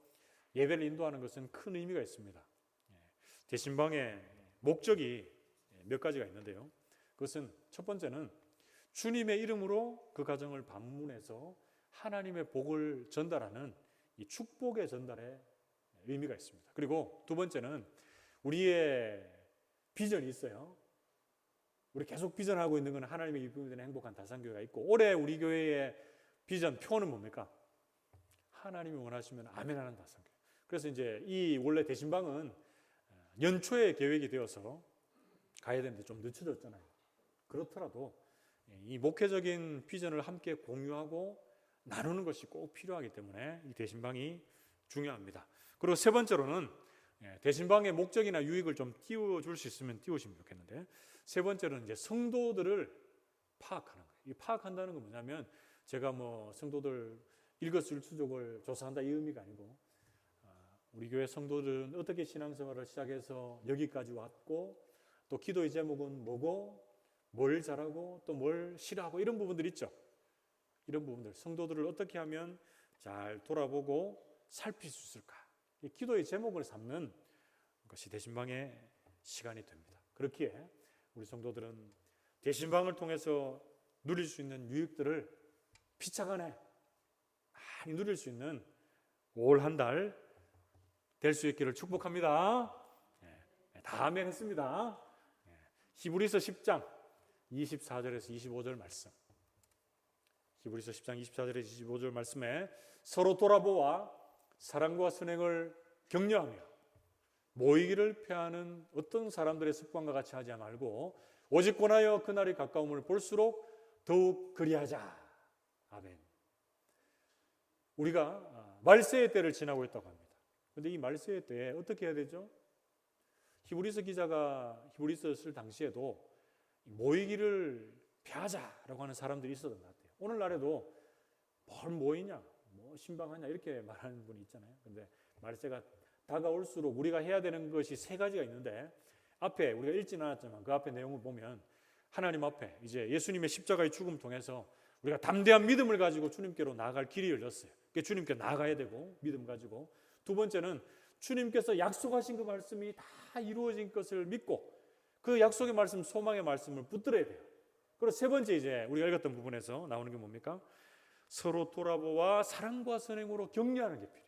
예배를 인도하는 것은 큰 의미가 있습니다. 대신방의 목적이 몇 가지가 있는데요. 그것은 첫 번째는 주님의 이름으로 그 가정을 방문해서 하나님의 복을 전달하는 이 축복의 전달에 의미가 있습니다. 그리고 두 번째는 우리의 비전이 있어요. 우리 계속 비전하고 있는 건 하나님의 기쁨이 되는 행복한 다산교회가 있고, 올해 우리 교회의 비전 표는 뭡니까? 하나님이 원하시면 아멘하는 다산교회. 그래서 이제 이 원래 대신방은 연초에 계획이 되어서 가야 되는데 좀 늦춰졌잖아요. 그렇더라도 이 목회적인 비전을 함께 공유하고 나누는 것이 꼭 필요하기 때문에 이 대신방이 중요합니다. 그리고 세 번째로는 대신방의 목적이나 유익을 좀 띄워줄 수 있으면 띄우시면 좋겠는데, 세 번째로는 이제 성도들을 파악하는 거예요. 이 파악한다는 건 뭐냐면 제가 뭐 성도들 일거수일투족을 조사한다 이 의미가 아니고, 우리 교회 성도들은 어떻게 신앙생활을 시작해서 여기까지 왔고, 또 기도의 제목은 뭐고, 뭘 잘하고 또 뭘 싫어하고 이런 부분들 있죠. 이런 부분들, 성도들을 어떻게 하면 잘 돌아보고 살필 수 있을까? 이 기도의 제목을 삼는 것이 대신방의 시간이 됩니다. 그렇기에 우리 성도들은 대신방을 통해서 누릴 수 있는 유익들을 피차간에 많이 누릴 수 있는 올 한 달 될 수 있기를 축복합니다. 다 아멘 했습니다. 히브리서 10장 24절에서 25절 말씀. 히브리서 10장 24절에서 25절 말씀에 서로 돌아보아 사랑과 선행을 격려하며 모이기를 피하는 어떤 사람들의 습관과 같이 하지 말고 오직 권하여 그날이 가까움을 볼수록 더욱 그리하자. 아멘. 우리가 말세의 때를 지나고 있다고 합니다. 그런데 이 말세의 때에 어떻게 해야 되죠? 히브리서 기자가 히브리서 쓸 당시에도 모이기를 피하자라고 하는 사람들이 있었던 것 같아요. 오늘날에도 뭘 모이냐, 뭐 신방하냐 이렇게 말하는 분이 있잖아요. 근데 말세가 다가올수록 우리가 해야 되는 것이 세 가지가 있는데, 앞에 우리가 읽지는 않았지만 그 앞에 내용을 보면 하나님 앞에 이제 예수님의 십자가의 죽음을 통해서 우리가 담대한 믿음을 가지고 주님께로 나아갈 길이 열렸어요. 그러니까 주님께 나아가야 되고 믿음 가지고, 두 번째는 주님께서 약속하신 그 말씀이 다 이루어진 것을 믿고 그 약속의 말씀, 소망의 말씀을 붙들어야 돼요. 그리고 세 번째 이제 우리가 읽었던 부분에서 나오는 게 뭡니까? 서로 돌아보아 사랑과 선행으로 격려하는 게 필요해요.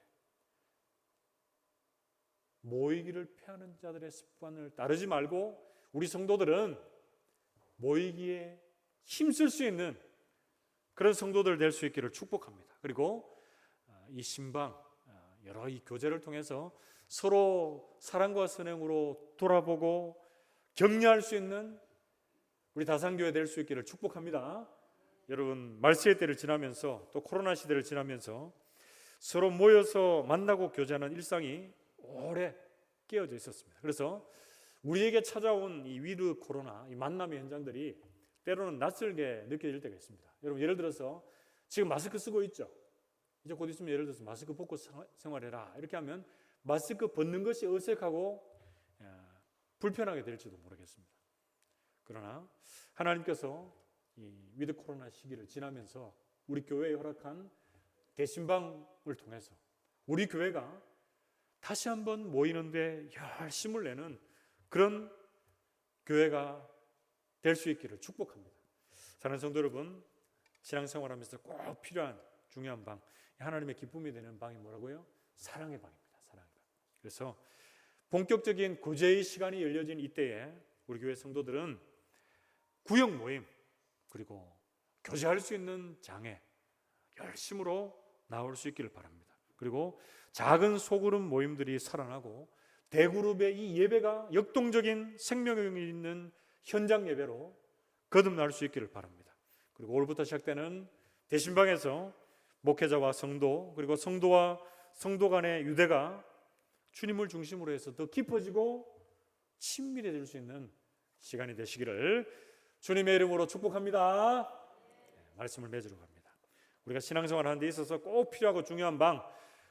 모이기를 피하는 자들의 습관을 따르지 말고 우리 성도들은 모이기에 힘쓸 수 있는 그런 성도들 될 수 있기를 축복합니다. 그리고 이 신방 여러 이 교제를 통해서 서로 사랑과 선행으로 돌아보고 격려할 수 있는 우리 다산교회 될 수 있기를 축복합니다. 여러분, 말세의 때를 지나면서 또 코로나 시대를 지나면서 서로 모여서 만나고 교제하는 일상이 오래 깨어져 있었습니다. 그래서 우리에게 찾아온 이 위드 코로나, 이 만남의 현장들이 때로는 낯설게 느껴질 때가 있습니다. 여러분, 예를 들어서 지금 마스크 쓰고 있죠. 이제 곧 있으면 예를 들어서 마스크 벗고 생활해라 이렇게 하면 마스크 벗는 것이 어색하고 불편하게 될지도 모르겠습니다. 그러나 하나님께서 이 위드 코로나 시기를 지나면서 우리 교회에 허락한 대신방을 통해서 우리 교회가 다시 한번 모이는데 열심을 내는 그런 교회가 될 수 있기를 축복합니다. 사랑하는 성도 여러분, 신앙생활하면서 꼭 필요한 중요한 방, 하나님의 기쁨이 되는 방이 뭐라고요? 사랑의 방입니다. 사랑의 방. 그래서 본격적인 구제의 시간이 열려진 이때에 우리 교회 성도들은 구역 모임 그리고 교제할 수 있는 장에 열심으로 나올 수 있기를 바랍니다. 그리고 작은 소그룹 모임들이 살아나고 대그룹의 이 예배가 역동적인 생명력이 있는 현장 예배로 거듭날 수 있기를 바랍니다. 그리고 올해부터 시작되는 대신방에서 목회자와 성도 그리고 성도와 성도 간의 유대가 주님을 중심으로 해서 더 깊어지고 친밀해질 수 있는 시간이 되시기를 주님의 이름으로 축복합니다. 말씀을 맺으러 갑니다. 우리가 신앙생활 하는 데 있어서 꼭 필요하고 중요한 방,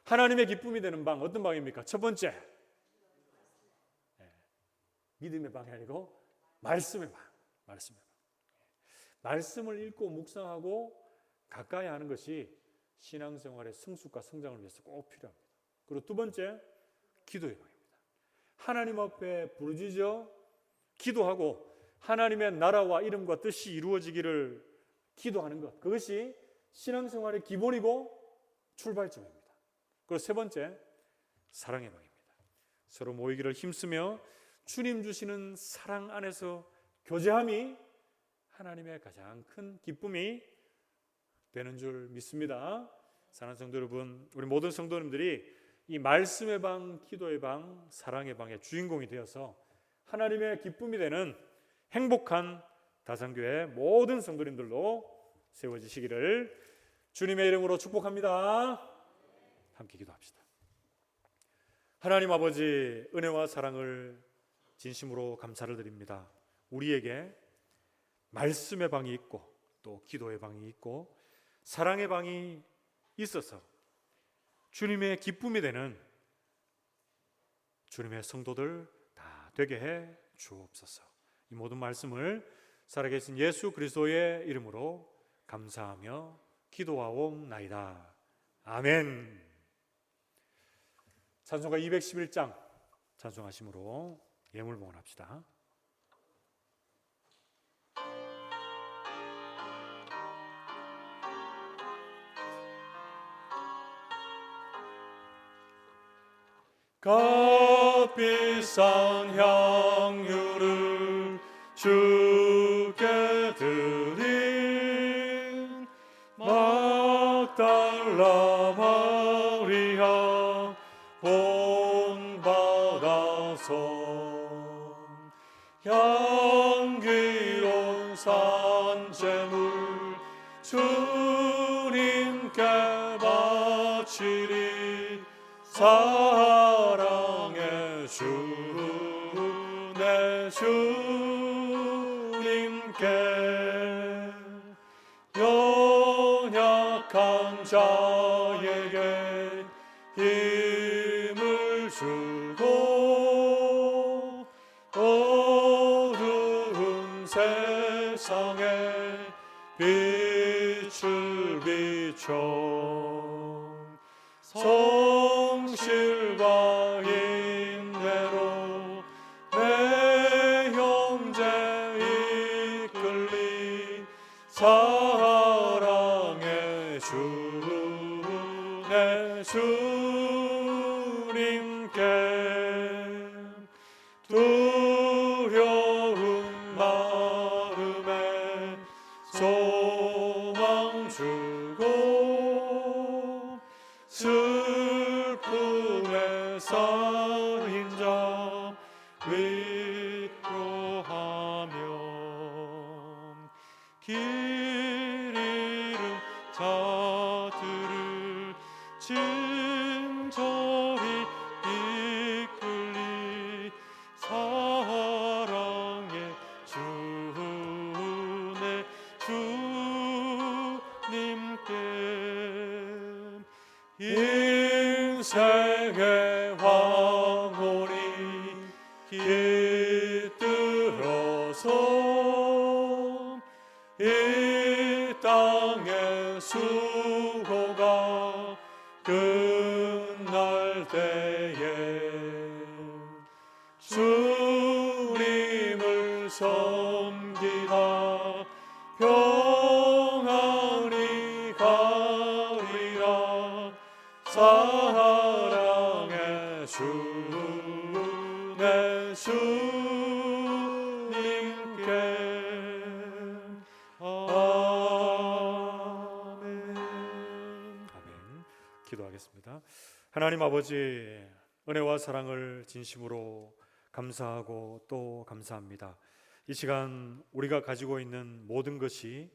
하나님의 기쁨이 되는 방, 어떤 방입니까? 첫 번째, 믿음의 방이 아니고 말씀의 방. 말씀을 읽고 묵상하고 가까이 하는 것이 신앙생활의 성숙과 성장을 위해서 꼭 필요합니다. 그리고 두 번째, 기도의 방입니다. 하나님 앞에 부르짖어 기도하고 하나님의 나라와 이름과 뜻이 이루어지기를 기도하는 것, 그것이 신앙생활의 기본이고 출발점입니다. 그리고 세 번째, 사랑의 방입니다. 서로 모이기를 힘쓰며 주님 주시는 사랑 안에서 교제함이 하나님의 가장 큰 기쁨이 되는 줄 믿습니다. 사랑하는 성도 여러분, 우리 모든 성도님들이 이 말씀의 방, 기도의 방, 사랑의 방의 주인공이 되어서 하나님의 기쁨이 되는 행복한 다산교회 모든 성도님들로 세워지시기를 주님의 이름으로 축복합니다. 함께 기도합시다. 하나님 아버지, 은혜와 사랑을 진심으로 감사를 드립니다. 우리에게 말씀의 방이 있고 또 기도의 방이 있고 사랑의 방이 있어서 주님의 기쁨이 되는 주님의 성도들 다 되게 해 주옵소서. 이 모든 말씀을 살아계신 예수 그리스도의 이름으로 감사하며 기도하옵나이다. 아멘. 찬송가 211장 찬송하심으로 예물 봉헌합시다. 값비싼 향유를 주께 드린 막달라 마리아 본받아서 향기로운 산재물 주님께 바치리. 사랑의 주 내 주님께 연약한 자에게 힘을 주고 어두운 세상에 빛을 비춰 성실과 인내로 내 형제 이끌리. 사랑의 주 내 주님께 두려운 마음에 소망 주고 슬픔의 살인자 위로하며 길 잃은 자들을 친절히 이끌리. 사랑의 주 내 주님께 인생의 황혼이 깃들어서 이 땅의 수고가 끝날 때에 주님을 섬기다 평안히 가리라. 사랑의 주 내 주님께 아멘. 아멘. 기도하겠습니다. 하나님 아버지, 은혜와 사랑을 진심으로 감사하고 또 감사합니다. 이 시간 우리가 가지고 있는 모든 것이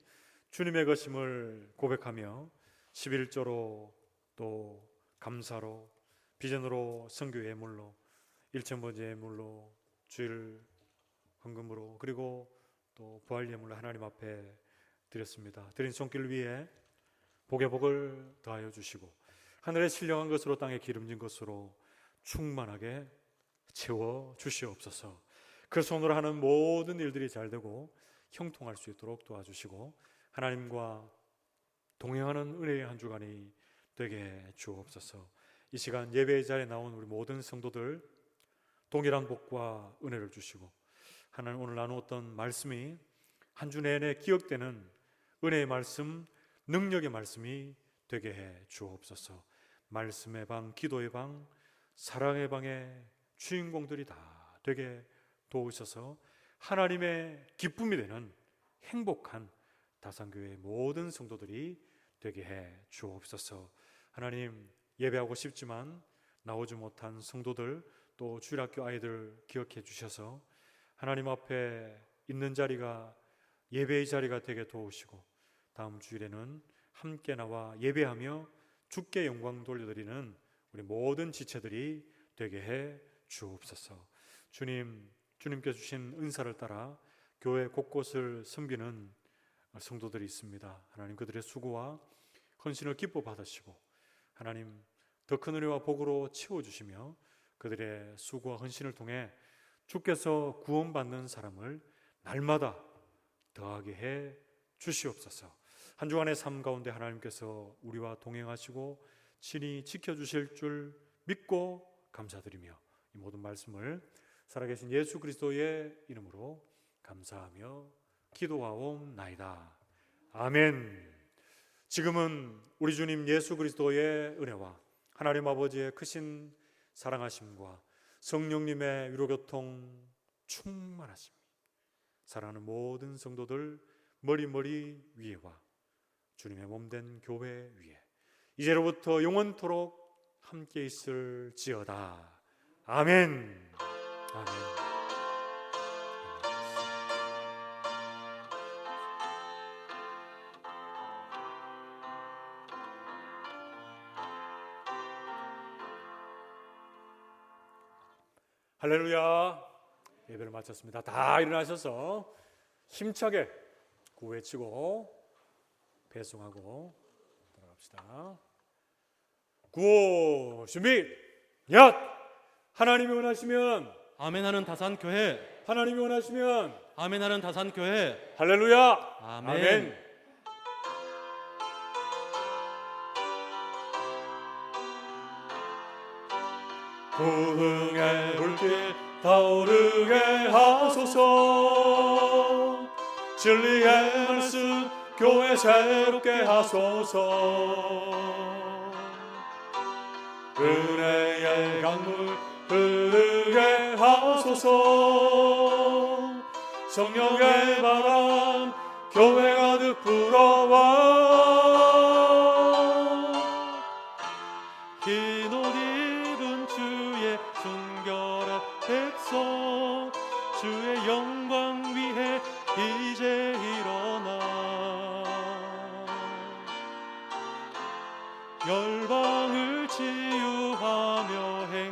주님의 것임을 고백하며 11조로 또 감사로 비전으로 선교 예물로 일천번제 예물로 주일 헌금으로 그리고 또 부활 예물로 하나님 앞에 드렸습니다. 드린 손길 위에 복의 복을 더하여 주시고 하늘의 신령한 것으로 땅에 기름진 것으로 충만하게 채워 주시옵소서. 그 손으로 하는 모든 일들이 잘 되고 형통할 수 있도록 도와주시고 하나님과 동행하는 은혜의 한 주간이 되게 주옵소서. 이 시간 예배의 자리에 나온 우리 모든 성도들 동일한 복과 은혜를 주시고 하나님 오늘 나누었던 말씀이 한 주 내내 기억되는 은혜의 말씀, 능력의 말씀이 되게 해 주옵소서. 말씀의 방, 기도의 방, 사랑의 방의 주인공들이 다 되게 도우셔서 하나님의 기쁨이 되는 행복한 다산교회의 모든 성도들이 되게 해 주옵소서. 하나님 예배하고 싶지만 나오지 못한 성도들 또 주일학교 아이들 기억해 주셔서 하나님 앞에 있는 자리가 예배의 자리가 되게 도우시고 다음 주일에는 함께 나와 예배하며 주께 영광 돌려드리는 우리 모든 지체들이 되게 해 주옵소서. 주님께 주신 은사를 따라 교회 곳곳을 섬기는 성도들이 있습니다. 하나님 그들의 수고와 헌신을 기뻐 받으시고 하나님 더 큰 은혜와 복으로 채워주시며 그들의 수고와 헌신을 통해 주께서 구원받는 사람을 날마다 더하게 해 주시옵소서. 한 주간의 삶 가운데 하나님께서 우리와 동행하시고 친히 지켜주실 줄 믿고 감사드리며 이 모든 말씀을 살아계신 예수 그리스도의 이름으로 감사하며 기도하옵나이다. 아멘. 지금은 우리 주님 예수 그리스도의 은혜와 하나님 아버지의 크신 사랑하심과 성령님의 위로교통 충만하심 사랑하는 모든 성도들 머리 위에와 주님의 몸된 교회 위에 이제로부터 영원토록 함께 있을지어다. 아멘. 아멘. 할렐루야. 예배를 마쳤습니다. 다 일어나셔서 힘차게 구호 외치고 배송하고 들어갑시다. 구호 준비. 얏. 하나님이 원하시면 아멘하는 다산교회, 하나님이 원하시면 아멘하는 다산교회. 할렐루야. 아멘. 아멘. 부흥의 불길 타오르게 하소서. 진리의 말씀 교회 새롭게 하소서. 은혜의 강물 흐르게 하소서. 성령의 바람 교회 가득 불어와. 흰 옷 입은 주의 순결한 백성, 주의 영광 위해 이제 일어나 열방을 치유하며 행